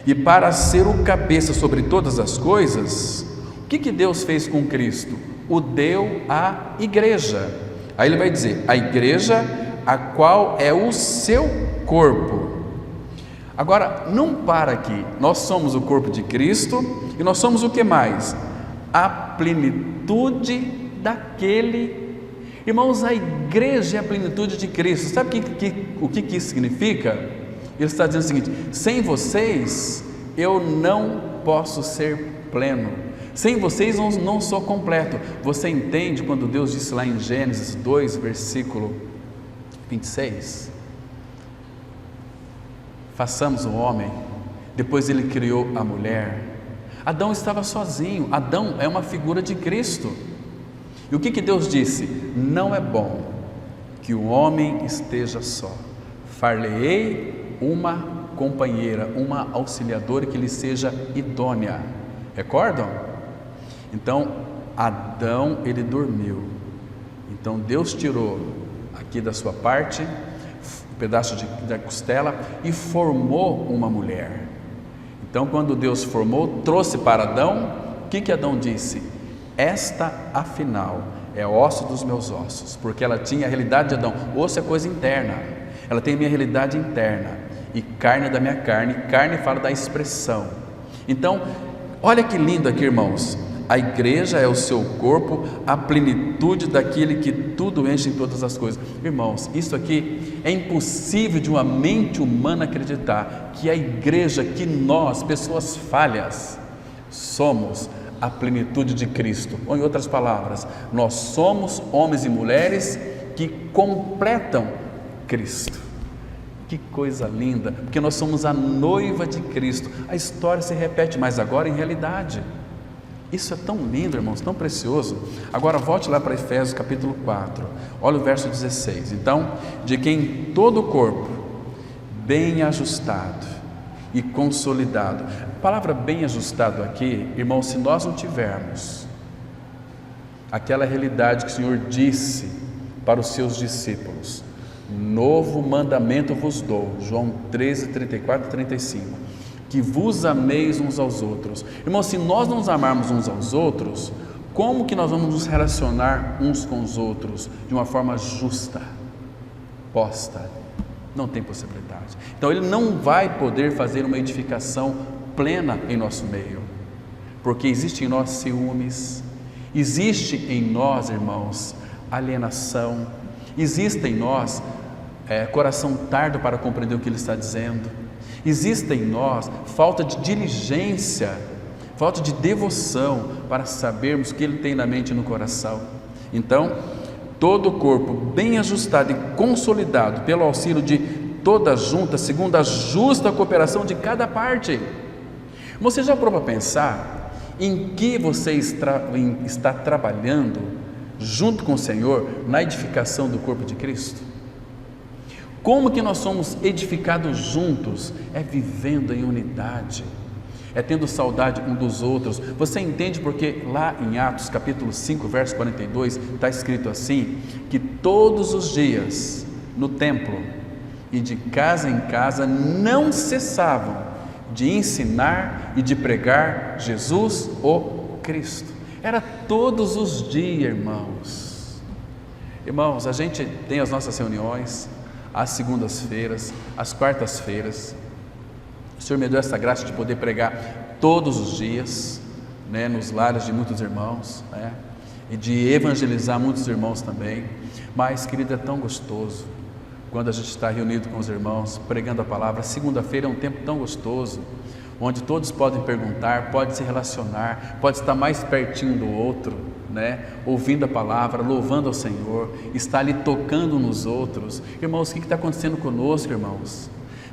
e para ser o cabeça sobre todas as coisas, o que Deus fez com Cristo? O deu à igreja. Aí ele vai dizer, a igreja, a qual é o seu corpo. Agora, não para aqui, nós somos o corpo de Cristo, e nós somos o que mais? A plenitude daquele. Irmãos, a igreja é a plenitude de Cristo. Sabe o que isso significa? Ele está dizendo o seguinte: sem vocês eu não posso ser pleno, sem vocês não sou completo. Você entende quando Deus disse lá em Gênesis 2, versículo 26? Façamos o homem, depois ele criou a mulher. Adão estava sozinho, Adão é uma figura de Cristo. E o que Deus disse? Não é bom que o homem esteja só, far-lhe-ei uma companheira, uma auxiliadora que lhe seja idônea. Recordam? Então Adão, ele dormiu, então Deus tirou aqui da sua parte um pedaço da costela e formou uma mulher. Então quando Deus formou, trouxe para Adão, o que Adão disse? Esta afinal é osso dos meus ossos, porque ela tinha a realidade de Adão. Osso é coisa interna, ela tem a minha realidade interna, e carne é da minha carne. Carne fala da expressão. Então olha que lindo aqui, irmãos. A igreja é o seu corpo, a plenitude daquele que tudo enche em todas as coisas. Irmãos, isso aqui é impossível de uma mente humana acreditar, que a igreja, que nós, pessoas falhas, somos a plenitude de Cristo. Ou em outras palavras, nós somos homens e mulheres que completam Cristo. Que coisa linda, porque nós somos a noiva de Cristo. A história se repete, mas agora em realidade. Isso é tão lindo, irmãos, tão precioso. Agora volte lá para Efésios capítulo 4, olha o verso 16. Então, de quem todo o corpo, bem ajustado e consolidado. A palavra bem ajustado aqui, irmãos, se nós não tivermos aquela realidade que o Senhor disse para os seus discípulos: novo mandamento vos dou, João 13, 34 e 35, que vos ameis uns aos outros. Irmãos, se nós não nos amarmos uns aos outros, como que nós vamos nos relacionar uns com os outros de uma forma justa, posta? Não tem possibilidade. Então ele não vai poder fazer uma edificação plena em nosso meio, porque existe em nós ciúmes, existe em nós, irmãos, alienação, existe em nós coração tardo para compreender o que ele está dizendo, existe em nós falta de diligência, falta de devoção para sabermos o que ele tem na mente e no coração. Então todo o corpo bem ajustado e consolidado pelo auxílio de toda junta, segundo a justa cooperação de cada parte. Você já parou para pensar em que você está trabalhando junto com o Senhor na edificação do corpo de Cristo? Como que nós somos edificados juntos? É vivendo em unidade, é tendo saudade um dos outros. Você entende porque lá em Atos capítulo 5, verso 42, está escrito assim, que todos os dias no templo e de casa em casa não cessavam de ensinar e de pregar Jesus o Cristo. Era todos os dias, irmãos. Irmãos, a gente tem as nossas reuniões às segundas-feiras, às quartas-feiras. O Senhor me deu essa graça de poder pregar todos os dias, nos lares de muitos irmãos, e de evangelizar muitos irmãos também. Mas, querido, é tão gostoso quando a gente está reunido com os irmãos, pregando a palavra. Segunda-feira é um tempo tão gostoso, onde todos podem perguntar, podem se relacionar, pode estar mais pertinho do outro, ouvindo a palavra, louvando ao Senhor, está ali tocando nos outros. Irmãos, o que está acontecendo conosco, irmãos?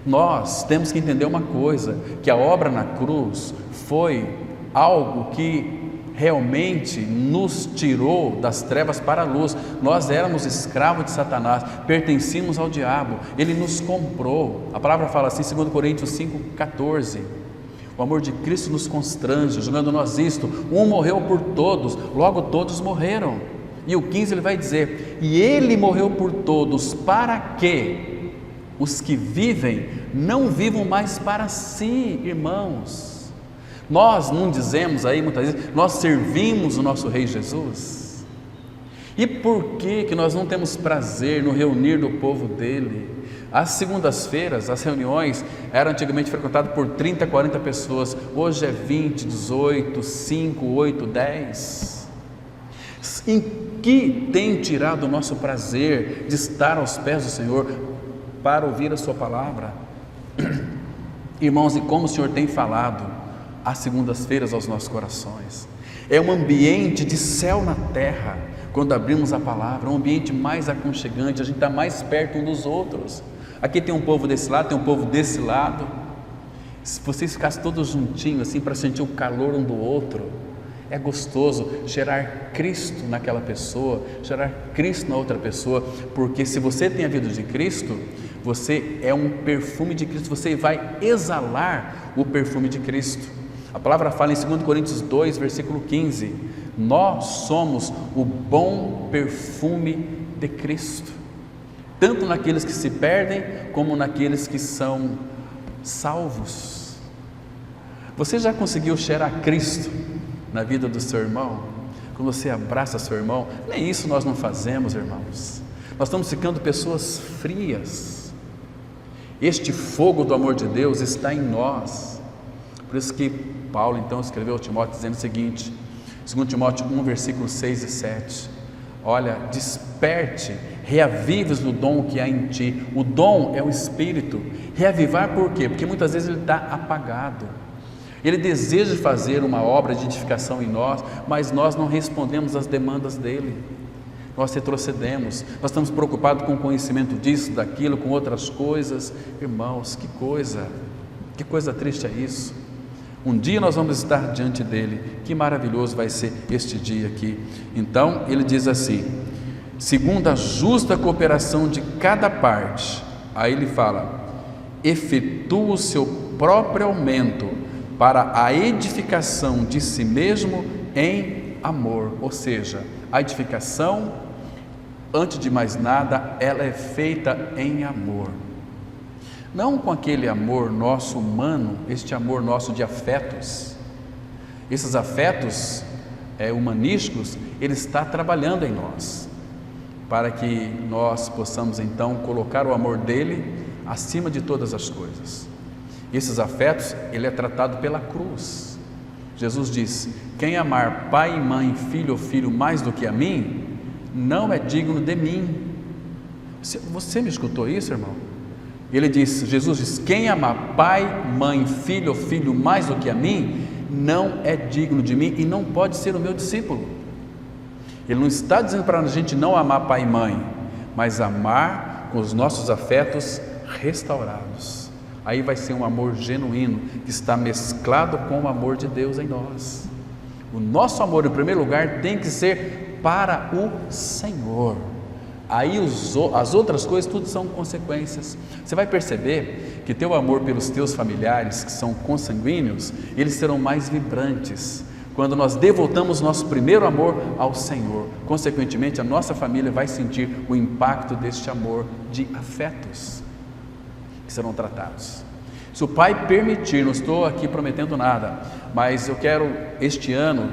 Nós temos que entender uma coisa, que a obra na cruz foi algo que realmente nos tirou das trevas para a luz. Nós éramos escravos de Satanás, pertencíamos ao diabo, ele nos comprou. A palavra fala assim, 2 Coríntios 5,14, o amor de Cristo nos constrange, julgando nós isto, um morreu por todos, logo todos morreram. E o 15 ele vai dizer, e ele morreu por todos, para que os que vivem não vivam mais para si, irmãos. Nós não dizemos aí muitas vezes, nós servimos o nosso Rei Jesus. E por que nós não temos prazer no reunir do povo dele? As segundas-feiras, as reuniões eram antigamente frequentadas por 30, 40 pessoas, hoje é 20, 18, 5, 8, 10. Em que tem tirado o nosso prazer de estar aos pés do Senhor para ouvir a sua palavra? Irmãos, e como o Senhor tem falado às segundas-feiras aos nossos corações, é um ambiente de céu na terra. Quando abrimos a palavra, é um ambiente mais aconchegante, a gente está mais perto um dos outros. Aqui tem um povo desse lado, tem um povo desse lado. Se vocês ficassem todos juntinhos assim, para sentir o calor um do outro, é gostoso gerar Cristo naquela pessoa, gerar Cristo na outra pessoa, porque se você tem a vida de Cristo, você é um perfume de Cristo, você vai exalar o perfume de Cristo. A palavra fala em 2 Coríntios 2, versículo 15, nós somos o bom perfume de Cristo, tanto naqueles que se perdem, como naqueles que são salvos. Você já conseguiu cheirar Cristo na vida do seu irmão? Quando você abraça seu irmão, nem isso nós não fazemos, irmãos. Nós estamos ficando pessoas frias. Este fogo do amor de Deus está em nós. Por isso que Paulo então escreveu a Timóteo dizendo o seguinte, 2 Timóteo 1, versículos 6 e 7, olha, desperte, reavives o dom que há em ti. O dom é o Espírito. Reavivar por quê? Porque muitas vezes ele está apagado. Ele deseja fazer uma obra de edificação em nós, mas nós não respondemos às demandas dele. Nós retrocedemos, nós estamos preocupados com o conhecimento disso, daquilo, com outras coisas. Irmãos, que coisa triste é isso. Um dia nós vamos estar diante dele, que maravilhoso vai ser este dia aqui. Então ele diz assim, segundo a justa cooperação de cada parte, aí ele fala, efetua o seu próprio aumento para a edificação de si mesmo em amor. Ou seja, a edificação, antes de mais nada, ela é feita em amor. Não com aquele amor nosso humano, este amor nosso de afetos. Esses afetos humanísticos, ele está trabalhando em nós, para que nós possamos então colocar o amor dele acima de todas as coisas. Esses afetos, ele é tratado pela cruz. Jesus disse, quem amar pai e mãe, filho ou filho mais do que a mim, não é digno de mim. Você me escutou isso, irmão? Jesus diz, quem amar pai, mãe, filho ou filho mais do que a mim, não é digno de mim e não pode ser o meu discípulo. Ele não está dizendo para a gente não amar pai e mãe, mas amar com os nossos afetos restaurados. Aí vai ser um amor genuíno, que está mesclado com o amor de Deus em nós. O nosso amor, em primeiro lugar, tem que ser para o Senhor. Aí as outras coisas tudo são consequências. Você vai perceber que teu amor pelos teus familiares, que são consanguíneos, eles serão mais vibrantes quando nós devotamos nosso primeiro amor ao Senhor. Consequentemente, a nossa família vai sentir o impacto deste amor de afetos que serão tratados. Se o Pai permitir, não estou aqui prometendo nada, mas eu quero este ano,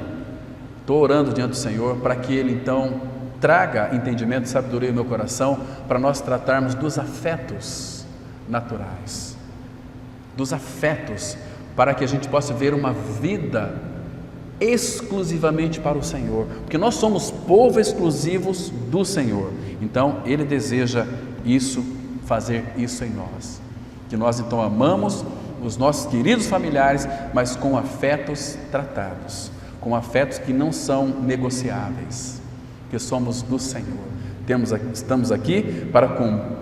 estou orando diante do Senhor para que Ele então traga entendimento e sabedoria no meu coração, para nós tratarmos dos afetos naturais, dos afetos, para que a gente possa ver uma vida exclusivamente para o Senhor, porque nós somos povo exclusivos do Senhor. Então Ele deseja isso, fazer isso em nós, que nós então amamos os nossos queridos familiares, mas com afetos tratados, com afetos que não são negociáveis, que somos do Senhor. Estamos aqui para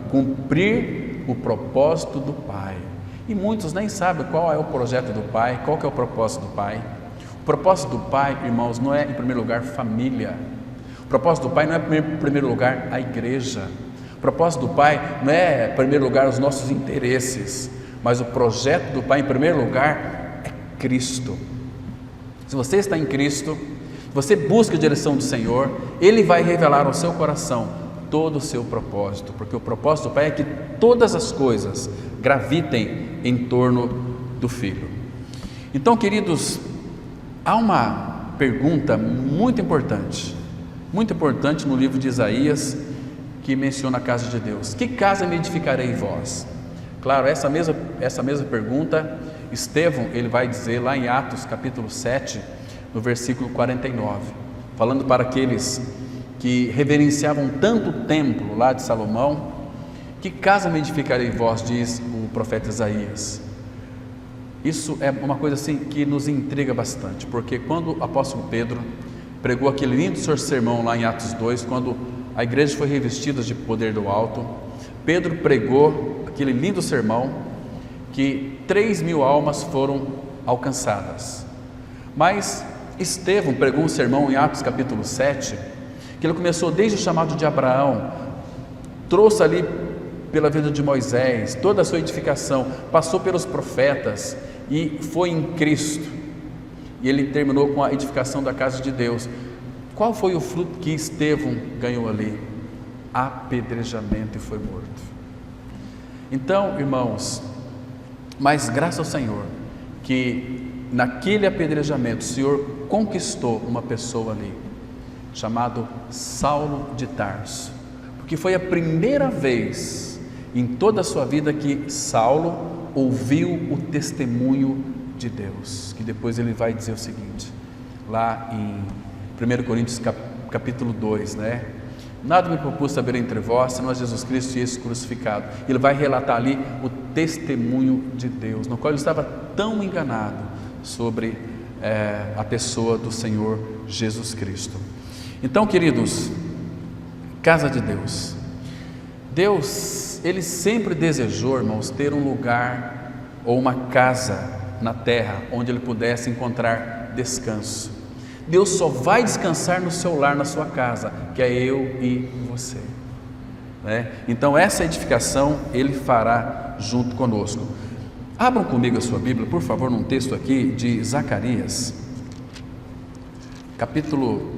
cumprir o propósito do Pai. E muitos nem sabem qual é o projeto do Pai, qual que é o propósito do Pai. O propósito do Pai, irmãos, não é em primeiro lugar família. O propósito do Pai não é em primeiro lugar a igreja. O propósito do Pai não é em primeiro lugar os nossos interesses, mas o projeto do Pai em primeiro lugar é Cristo. Se você está em Cristo, você busca a direção do Senhor, Ele vai revelar ao seu coração todo o seu propósito, porque o propósito do Pai é que todas as coisas gravitem em torno do Filho. Então, queridos, há uma pergunta muito importante no livro de Isaías, que menciona a casa de Deus: que casa me edificarei vós? Claro, essa mesma pergunta, Estevão, ele vai dizer lá em Atos capítulo 7, no versículo 49, falando para aqueles que reverenciavam tanto o templo lá de Salomão: que casa me edificarei vós, diz o profeta Isaías. Isso é uma coisa assim que nos intriga bastante, porque quando o apóstolo Pedro pregou aquele lindo sermão lá em Atos 2, quando a igreja foi revestida de poder do alto, Pedro pregou aquele lindo sermão que 3.000 almas foram alcançadas. Mas Estevão pregou um sermão em Atos capítulo 7, que ele começou desde o chamado de Abraão, trouxe ali pela vida de Moisés toda a sua edificação, passou pelos profetas e foi em Cristo, e ele terminou com a edificação da casa de Deus. Qual foi o fruto que Estevão ganhou ali? Apedrejamento, e foi morto. Então, irmãos, mas graças ao Senhor, que naquele apedrejamento o Senhor conquistou uma pessoa ali, chamado Saulo de Tarso, porque foi a primeira vez em toda a sua vida que Saulo ouviu o testemunho de Deus, que depois ele vai dizer o seguinte, lá em 1 Coríntios capítulo 2, né? Nada me propus saber entre vós, senão Jesus Cristo e esse crucificado. Ele vai relatar ali o testemunho de Deus, no qual ele estava tão enganado sobre a pessoa do Senhor Jesus Cristo. Então, queridos, casa de Deus, Ele sempre desejou, irmãos, ter um lugar ou uma casa na terra onde Ele pudesse encontrar descanso. Deus só vai descansar no seu lar, na sua casa, que é eu e você, né? Então essa edificação Ele fará junto conosco. Abram comigo a sua Bíblia, por favor, num texto aqui de Zacarias, capítulo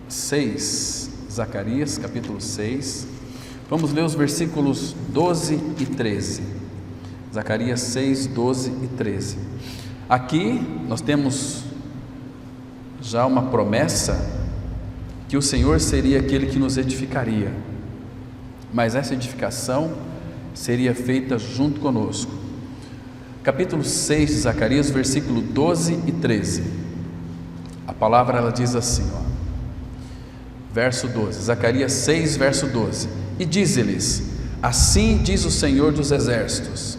6, Zacarias, capítulo 6, vamos ler os versículos 12 e 13, Zacarias 6, 12 e 13. Aqui nós temos já uma promessa que o Senhor seria aquele que nos edificaria, mas essa edificação seria feita junto conosco. Capítulo 6 de Zacarias, versículo 12 e 13, a palavra ela diz assim, verso 12, Zacarias 6, verso 12: e diz-lhes, assim diz o Senhor dos exércitos,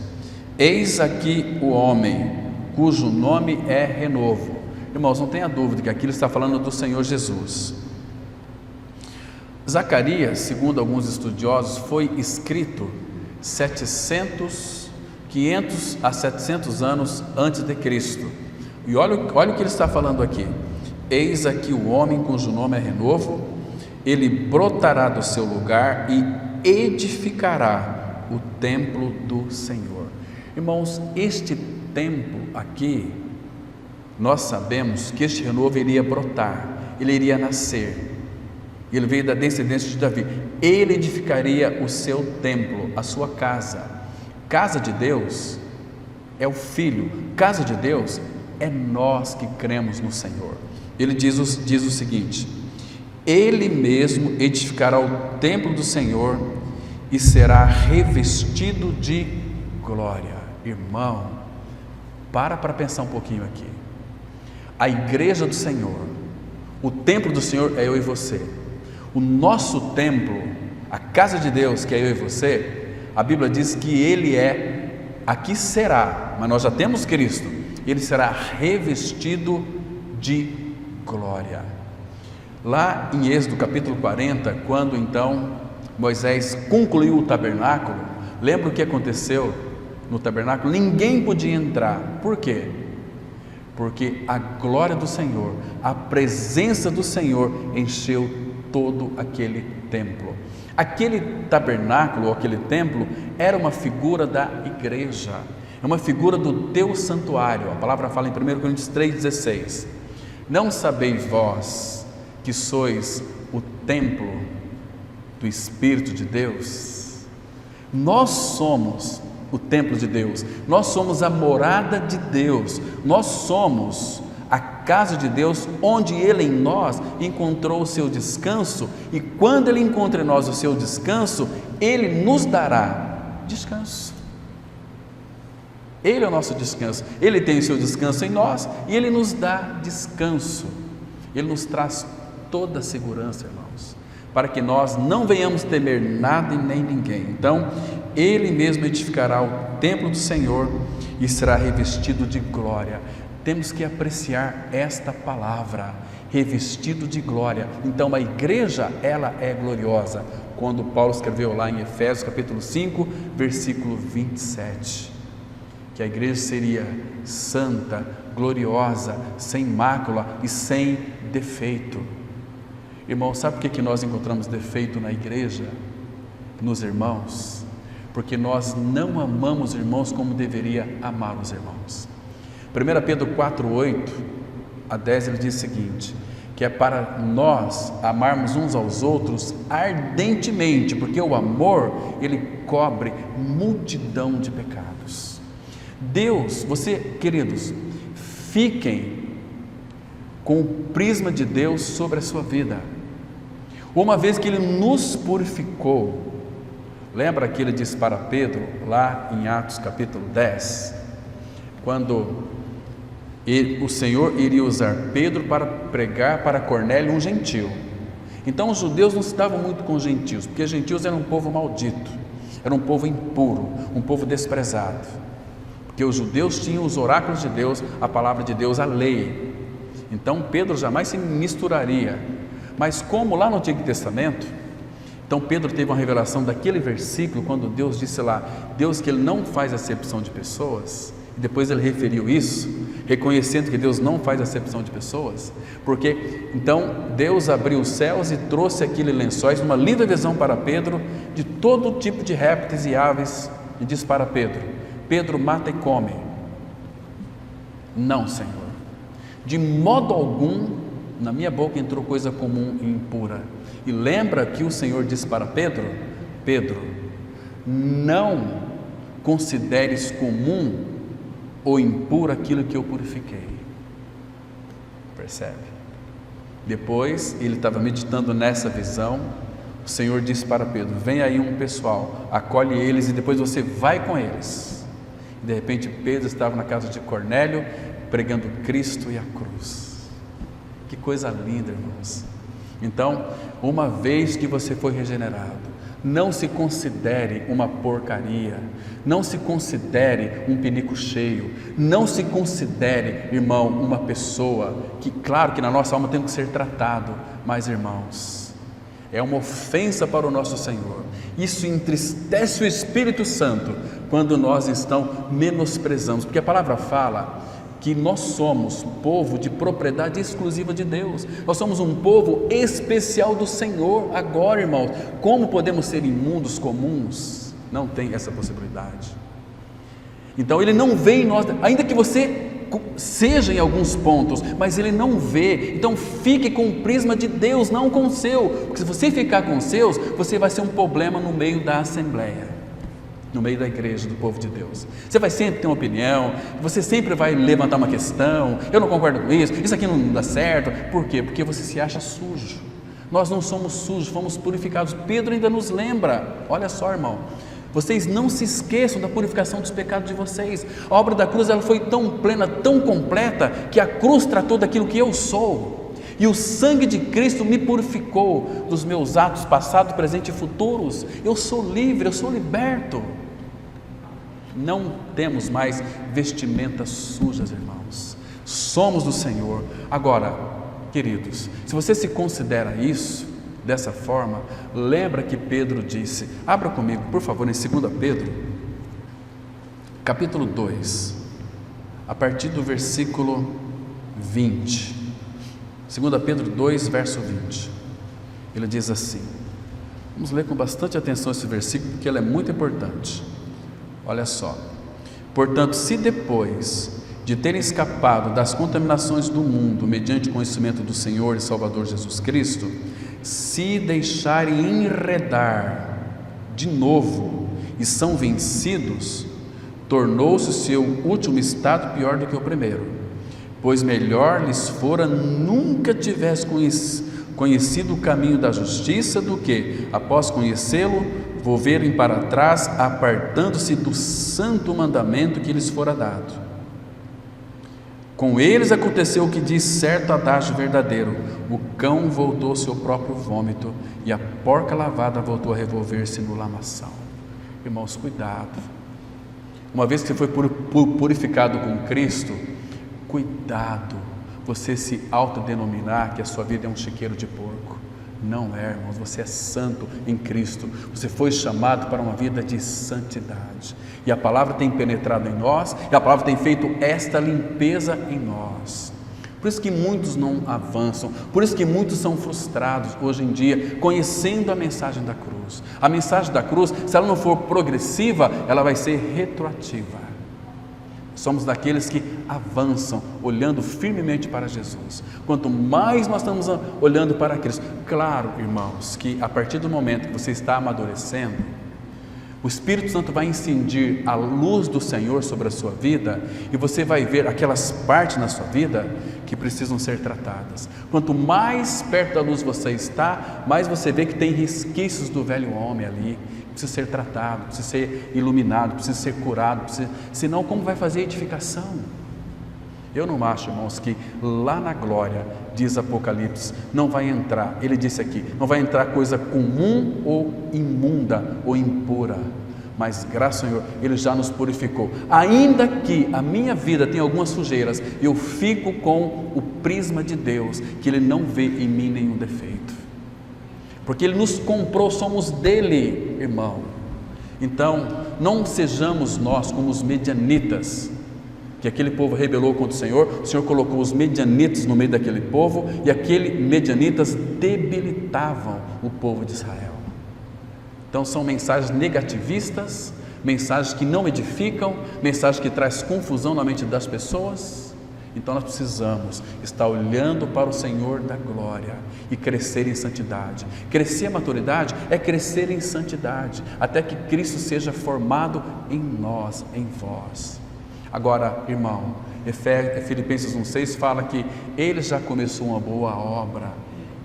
eis aqui o homem cujo nome é renovo. Irmãos, não tenha dúvida que aqui ele está falando do Senhor Jesus. Zacarias, segundo alguns estudiosos, foi escrito 500 a 700 anos antes de Cristo. E olha o que ele está falando aqui: eis aqui o homem cujo nome é renovo, ele brotará do seu lugar e edificará o templo do Senhor. Irmãos, este templo aqui, nós sabemos que este renovo iria brotar, ele iria nascer, ele veio da descendência de Davi, ele edificaria o seu templo, a sua casa. Casa de Deus é o Filho, casa de Deus é nós que cremos no Senhor. Ele diz o seguinte: Ele mesmo edificará o templo do Senhor e será revestido de glória. Irmão, para pensar um pouquinho aqui. A igreja do Senhor, o templo do Senhor é eu e você. O nosso templo, a casa de Deus, que é eu e você, a Bíblia diz que Ele aqui será, mas nós já temos Cristo, Ele será revestido de glória. Lá em Êxodo capítulo 40, quando então Moisés concluiu o tabernáculo, lembra o que aconteceu? no tabernáculo, ninguém podia entrar. Por quê? Porque a glória do Senhor, a presença do Senhor encheu todo aquele templo. Aquele tabernáculo, ou aquele templo, era uma figura da igreja, é uma figura do teu santuário. A palavra fala em 1 Coríntios 3,16: não sabeis vós que sois o templo do Espírito de Deus? Nós somos o templo de Deus, nós somos a morada de Deus, nós somos a casa de Deus, onde Ele em nós encontrou o seu descanso, e quando Ele encontra em nós o seu descanso, Ele nos dará descanso. Ele é o nosso descanso, Ele tem o seu descanso em nós, e Ele nos dá descanso, Ele nos traz toda a segurança, irmãos, para que nós não venhamos temer nada e nem ninguém. Então, Ele mesmo edificará o templo do Senhor e será revestido de glória. Temos que apreciar esta palavra, revestido de glória. Então a igreja, ela é gloriosa. Quando Paulo escreveu lá em Efésios capítulo 5, versículo 27, que a igreja seria santa, gloriosa, sem mácula e sem defeito. Irmão, sabe por que nós encontramos defeito na igreja, nos irmãos? Porque nós não amamos os irmãos como deveria amar os irmãos. 1 Pedro 4:8 a 10, ele diz o seguinte, que é para nós amarmos uns aos outros ardentemente, porque o amor, ele cobre multidão de pecados. Deus, queridos, fiquem com o prisma de Deus sobre a sua vida. Uma vez que Ele nos purificou, lembra que Ele disse para Pedro, lá em Atos capítulo 10, quando o Senhor iria usar Pedro para pregar para Cornélio, um gentio. Então os judeus não se davam muito com os gentios, porque os gentios eram um povo maldito, era um povo impuro, um povo desprezado, porque os judeus tinham os oráculos de Deus, a palavra de Deus, a lei. Então Pedro jamais se misturaria. Mas como lá no Antigo Testamento, então Pedro teve uma revelação daquele versículo, quando Deus disse lá, Deus que Ele não faz acepção de pessoas, e depois ele referiu isso, reconhecendo que Deus não faz acepção de pessoas, porque então Deus abriu os céus e trouxe aqueles lençóis, uma linda visão para Pedro, de todo tipo de répteis e aves, e diz para Pedro, Pedro, mata e come. Não, Senhor, de modo algum, na minha boca entrou coisa comum e impura. E lembra que o Senhor disse para Pedro, Pedro, não consideres comum ou impuro aquilo que eu purifiquei. Percebe? Depois ele estava meditando nessa visão, o Senhor disse para Pedro, vem aí um pessoal, acolhe eles e depois você vai com eles. E de repente Pedro estava na casa de Cornélio, pregando Cristo e a cruz. Que coisa linda, irmãos. Então, uma vez que você foi regenerado, não se considere uma porcaria, não se considere um pinico cheio, não se considere, irmão, uma pessoa que, claro que na nossa alma tem que ser tratado, mas irmãos, é uma ofensa para o nosso Senhor. Isso entristece o Espírito Santo quando nós menosprezamos, porque a palavra fala que nós somos povo de propriedade exclusiva de Deus, nós somos um povo especial do Senhor. Agora, irmãos, como podemos ser imundos comuns? Não tem essa possibilidade. Então Ele não vê em nós, ainda que você seja em alguns pontos, mas Ele não vê. Então fique com o prisma de Deus, não com o seu, porque se você ficar com os seus, você vai ser um problema no meio da assembleia, no meio da igreja, do povo de Deus. Você vai sempre ter uma opinião, você sempre vai levantar uma questão, eu não concordo com isso aqui não dá certo. Por quê? Porque você se acha sujo. Nós não somos sujos, fomos purificados. Pedro ainda nos lembra, olha só, irmão, vocês não se esqueçam da purificação dos pecados de vocês. A obra da cruz, ela foi tão plena, tão completa, que a cruz tratou daquilo que eu sou, e o sangue de Cristo me purificou dos meus atos passados, presentes e futuros. Eu sou livre, eu sou liberto. Não temos mais vestimentas sujas, irmãos, somos do Senhor. Agora, queridos, se você se considera isso, dessa forma, lembra que Pedro disse, abra comigo, por favor, em 2 Pedro, capítulo 2, a partir do versículo 20. 2 Pedro 2, verso 20. Ele diz assim, vamos ler com bastante atenção esse versículo, porque ele é muito importante. Olha só: portanto, se depois de terem escapado das contaminações do mundo, mediante o conhecimento do Senhor e Salvador Jesus Cristo, se deixarem enredar de novo e são vencidos, tornou-se o seu último estado pior do que o primeiro, pois melhor lhes fora nunca tivesse conhecido o caminho da justiça do que, após conhecê-lo, volverem para trás, apartando-se do santo mandamento que lhes fora dado. Com eles aconteceu o que diz certo adágio verdadeiro: o cão voltou ao seu próprio vômito e a porca lavada voltou a revolver-se no lamaçal. Irmãos, cuidado. Uma vez que você foi purificado com Cristo, cuidado você se autodenominar que a sua vida é um chiqueiro de porco. Não é, irmãos, você é santo em Cristo. Você foi chamado para uma vida de santidade, e a palavra tem penetrado em nós, e a palavra tem feito esta limpeza em nós. Por isso que muitos não avançam, por isso que muitos são frustrados hoje em dia, conhecendo a mensagem da cruz. A mensagem da cruz, se ela não for progressiva, ela vai ser retroativa. Somos daqueles que avançam, olhando firmemente para Jesus. Quanto mais nós estamos olhando para Cristo, claro, irmãos, que a partir do momento que você está amadurecendo, o Espírito Santo vai incendir a luz do Senhor sobre a sua vida, e você vai ver aquelas partes na sua vida que precisam ser tratadas. Quanto mais perto da luz você está, mais você vê que tem resquícios do velho homem ali, precisa ser tratado, precisa ser iluminado, precisa ser curado, senão como vai fazer a edificação? Eu não acho, irmãos, que lá na glória, diz Apocalipse, não vai entrar, ele disse aqui, não vai entrar coisa comum ou imunda ou impura, mas graças ao Senhor, Ele já nos purificou. Ainda que a minha vida tenha algumas sujeiras, eu fico com o prisma de Deus, que Ele não vê em mim nenhum defeito, porque Ele nos comprou, somos dele, irmão. Então, não sejamos nós como os medianitas, que aquele povo rebelou contra o Senhor colocou os medianitas no meio daquele povo, e aqueles medianitas debilitavam o povo de Israel. Então são mensagens negativistas, mensagens que não edificam, mensagens que trazem confusão na mente das pessoas. Então nós precisamos estar olhando para o Senhor da glória e crescer em santidade. Crescer a maturidade é crescer em santidade, até que Cristo seja formado em nós, em vós. Agora, irmão, Filipenses 1,6 fala que Ele já começou uma boa obra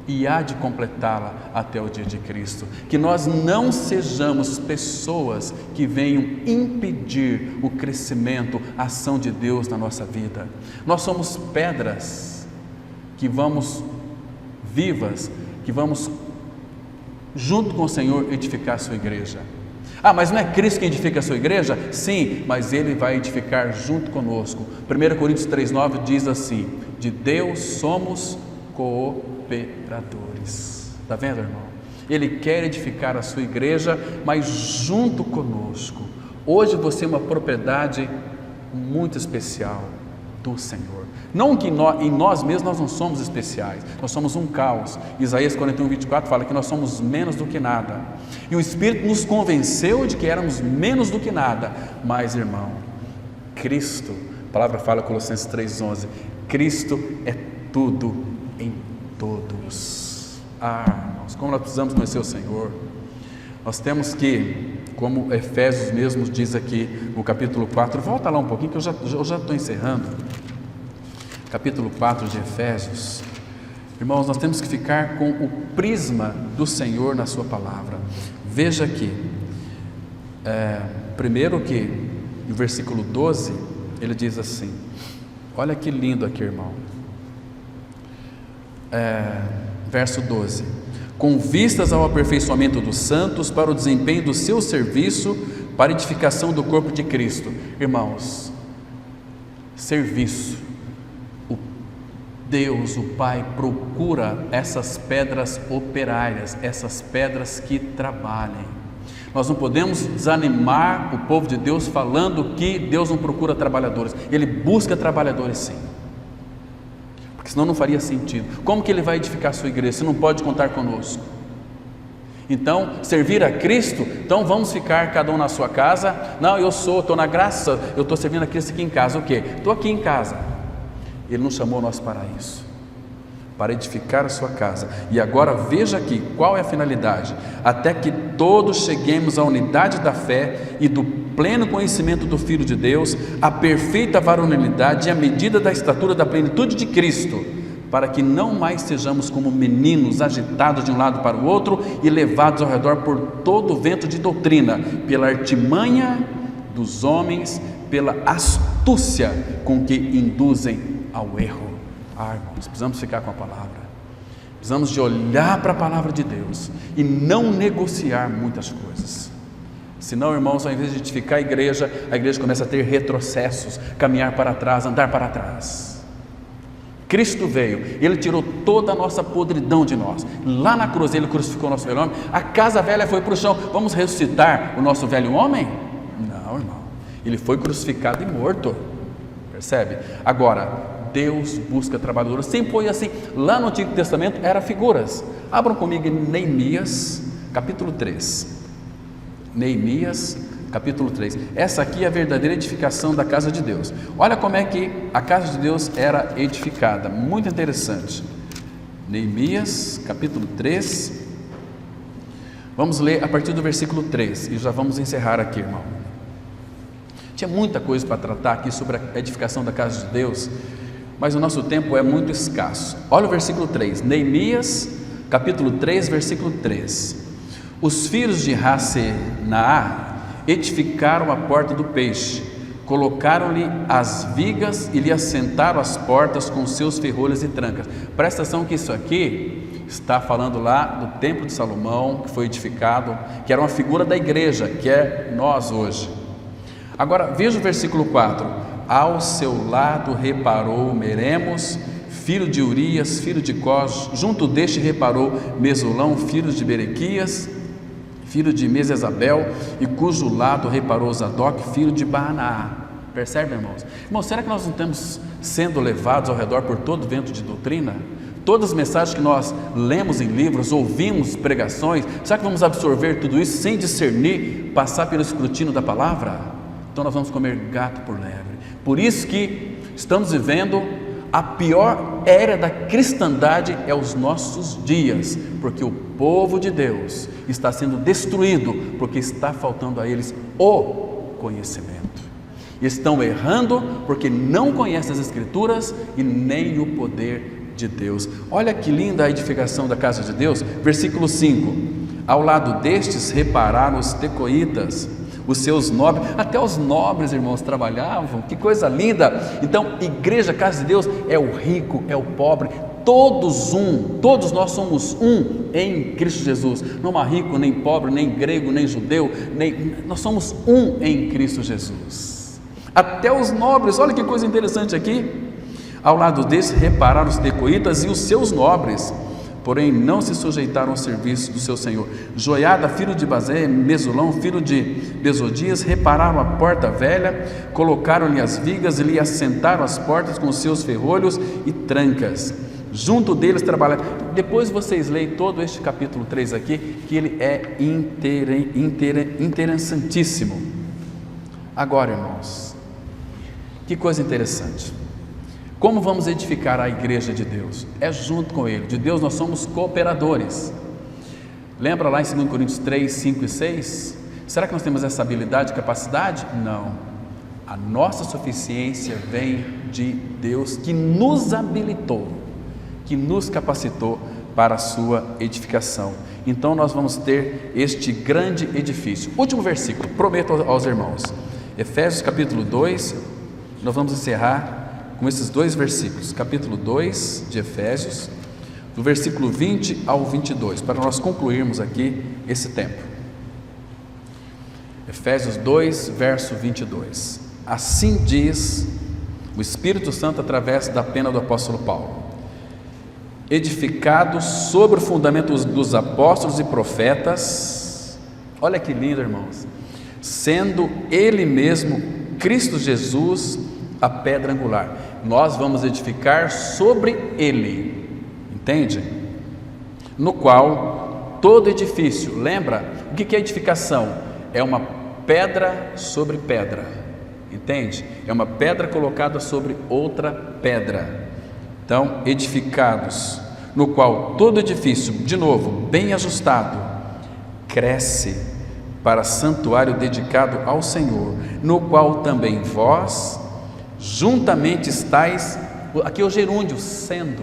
e há de completá-la até o dia de Cristo. Que nós não sejamos pessoas que venham impedir o crescimento, a ação de Deus na nossa vida. Nós somos pedras que vamos vivas, que vamos junto com o Senhor edificar a sua igreja. Ah, mas não é Cristo que edifica a sua igreja? Sim, mas Ele vai edificar junto conosco. 1 Coríntios 3,9 diz assim: de Deus somos cooperadores. Está vendo, irmão? Ele quer edificar a sua igreja, mas junto conosco. Hoje você é uma propriedade muito especial do Senhor. Não que em nós mesmos nós não somos especiais, nós somos um caos. Isaías 41:24 fala que nós somos menos do que nada, e o Espírito nos convenceu de que éramos menos do que nada. Mas, irmão, Cristo, a palavra fala, Colossenses 3:11, Cristo é tudo em todos. Irmãos, como nós precisamos conhecer o Senhor. Nós temos que, como Efésios mesmo diz aqui no capítulo 4, volta lá um pouquinho que eu já estou encerrando. Capítulo 4 de Efésios. Irmãos, nós temos que ficar com o prisma do Senhor na sua palavra. Veja aqui, primeiro que no versículo 12, ele diz assim, olha que lindo aqui, irmão, verso 12, com vistas ao aperfeiçoamento dos santos, para o desempenho do seu serviço, para a edificação do corpo de Cristo. Irmãos, serviço. Deus, o Pai, procura essas pedras operárias, essas pedras que trabalhem, Nós não podemos desanimar o povo de Deus falando que Deus não procura trabalhadores. Ele busca trabalhadores sim, porque senão não faria sentido. Como que Ele vai edificar a sua igreja se não pode contar conosco? Então, servir a Cristo, então vamos ficar cada um na sua casa. Não, estou na graça, eu estou servindo a Cristo aqui em casa. O quê? Estou aqui em casa. Ele nos chamou nós para isso, para edificar a sua casa. E agora veja aqui, qual é a finalidade? Até que todos cheguemos à unidade da fé e do pleno conhecimento do Filho de Deus, à perfeita varonilidade e à medida da estatura da plenitude de Cristo, para que não mais sejamos como meninos agitados de um lado para o outro e levados ao redor por todo o vento de doutrina, pela artimanha dos homens, pela astúcia com que induzem ao erro. Irmãos, precisamos ficar com a palavra, precisamos de olhar para a palavra de Deus e não negociar muitas coisas. Senão, irmãos, ao invés de edificar a igreja começa a ter retrocessos, caminhar para trás, andar para trás. Cristo veio, Ele tirou toda a nossa podridão de nós. Lá na cruz Ele crucificou o nosso velho homem. A casa velha foi para o chão. Vamos ressuscitar o nosso velho homem? Não, irmão. Ele foi crucificado e morto. Percebe? Agora, Deus busca trabalhadores. Sempre foi assim. Lá no Antigo Testamento eram figuras. Abram comigo em Neemias, capítulo 3. Neemias, capítulo 3. Essa aqui é a verdadeira edificação da casa de Deus. Olha como é que a casa de Deus era edificada. Muito interessante. Neemias, capítulo 3. Vamos ler a partir do versículo 3 e já vamos encerrar aqui, irmão. Tinha muita coisa para tratar aqui sobre a edificação da casa de Deus, mas o nosso tempo é muito escasso. Olha o versículo 3. Neemias, capítulo 3, versículo 3. Os filhos de Rasenaá edificaram a porta do peixe, colocaram-lhe as vigas e lhe assentaram as portas com seus ferrolhos e trancas. Presta atenção que isso aqui está falando lá do templo de Salomão, que foi edificado, que era uma figura da igreja, que é nós hoje. Agora veja o versículo 4. Ao seu lado reparou Meremos, filho de Urias, filho de Cós, junto deste reparou Mesulão, filho de Berequias, filho de Mesesabel, e cujo lado reparou Zadok, filho de Baanaá. Percebe, irmãos? Irmãos, será que nós não estamos sendo levados ao redor por todo vento de doutrina? Todas as mensagens que nós lemos em livros, ouvimos pregações, será que vamos absorver tudo isso sem discernir, passar pelo escrutínio da palavra? Então nós vamos comer gato por lebre. Por isso que estamos vivendo a pior era da cristandade é os nossos dias, porque o povo de Deus está sendo destruído, porque está faltando a eles o conhecimento. Estão errando porque não conhecem as Escrituras e nem o poder de Deus. Olha que linda a edificação da casa de Deus, versículo 5. Ao lado destes repararam os tecoitas, os seus nobres, até os nobres, irmãos, trabalhavam. Que coisa linda! Então, igreja, casa de Deus, é o rico, é o pobre, todos nós somos um em Cristo Jesus. Não há rico, nem pobre, nem grego, nem judeu, nós somos um em Cristo Jesus. Até os nobres, olha que coisa interessante aqui. Ao lado desses repararam os tecoitas e os seus nobres, porém não se sujeitaram ao serviço do seu senhor. Joiada, filho de Bazé, Mesulão, filho de Besodias, repararam a porta velha, colocaram-lhe as vigas e lhe assentaram as portas com seus ferrolhos e trancas. Junto deles trabalharam. Depois vocês leem todo este capítulo 3 aqui, que ele é interessantíssimo. Agora, irmãos, que coisa interessante. Como vamos edificar a igreja de Deus? É junto com Ele. De Deus nós somos cooperadores. Lembra lá em 2 Coríntios 3, 5 e 6? Será que nós temos essa habilidade e capacidade? Não. A nossa suficiência vem de Deus, que nos habilitou, que nos capacitou para a sua edificação. Então nós vamos ter este grande edifício. Último versículo, prometo aos irmãos. Efésios capítulo 2, nós vamos encerrar com esses dois versículos, capítulo 2 de Efésios, do versículo 20 ao 22, para nós concluirmos aqui esse tempo. Efésios 2, verso 22. Assim diz o Espírito Santo através da pena do apóstolo Paulo: edificados sobre o fundamento dos apóstolos e profetas, Olha que lindo, irmãos. Sendo Ele mesmo, Cristo Jesus, a pedra angular. Nós vamos edificar sobre Ele, entende? No qual todo edifício, lembra? O que é edificação? É uma pedra sobre pedra, entende? É uma pedra colocada sobre outra pedra. Então, edificados, no qual todo edifício, de novo, bem ajustado, cresce para santuário dedicado ao Senhor, no qual também vós juntamente estáis, aqui é o gerúndio, sendo,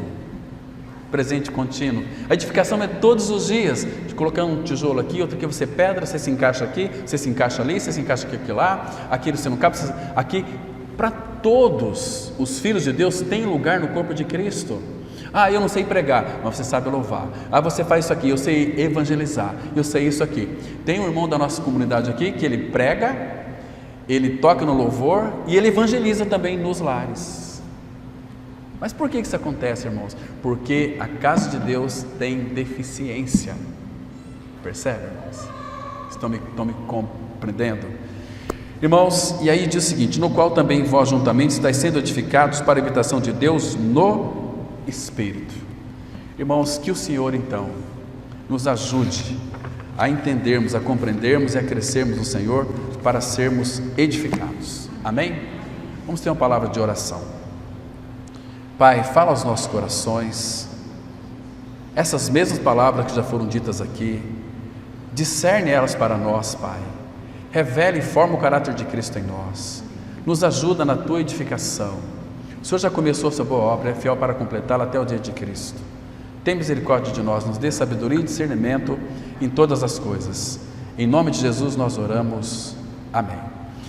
presente contínuo. A edificação é todos os dias, de colocar um tijolo aqui, outro aqui, você pedra, você se encaixa aqui, você se encaixa ali, você se encaixa aqui lá, aqui você não cabe, aqui, para todos os filhos de Deus tem lugar no corpo de Cristo. Ah, eu não sei pregar, mas você sabe louvar. Ah, você faz isso aqui, eu sei evangelizar, eu sei isso aqui. Tem um irmão da nossa comunidade aqui que ele prega, ele toca no louvor e ele evangeliza também nos lares. Mas por que isso acontece, irmãos? Porque a casa de Deus tem deficiência. Percebe, irmãos? Estão me compreendendo? Irmãos, e aí diz o seguinte: no qual também vós juntamente estáis sendo edificados para a habitação de Deus no Espírito. Irmãos, que o Senhor então nos ajude a entendermos, a compreendermos e a crescermos no Senhor para sermos edificados. Amém? Vamos ter uma palavra de oração. Pai, fala aos nossos corações essas mesmas palavras que já foram ditas aqui, discerne elas para nós, Pai. Revela e forma o caráter de Cristo em nós, nos ajuda na tua edificação. O Senhor já começou a sua boa obra, é fiel para completá-la até o dia de Cristo. Tem misericórdia de nós, nos dê sabedoria e discernimento em todas as coisas. Em nome de Jesus nós oramos. Amém.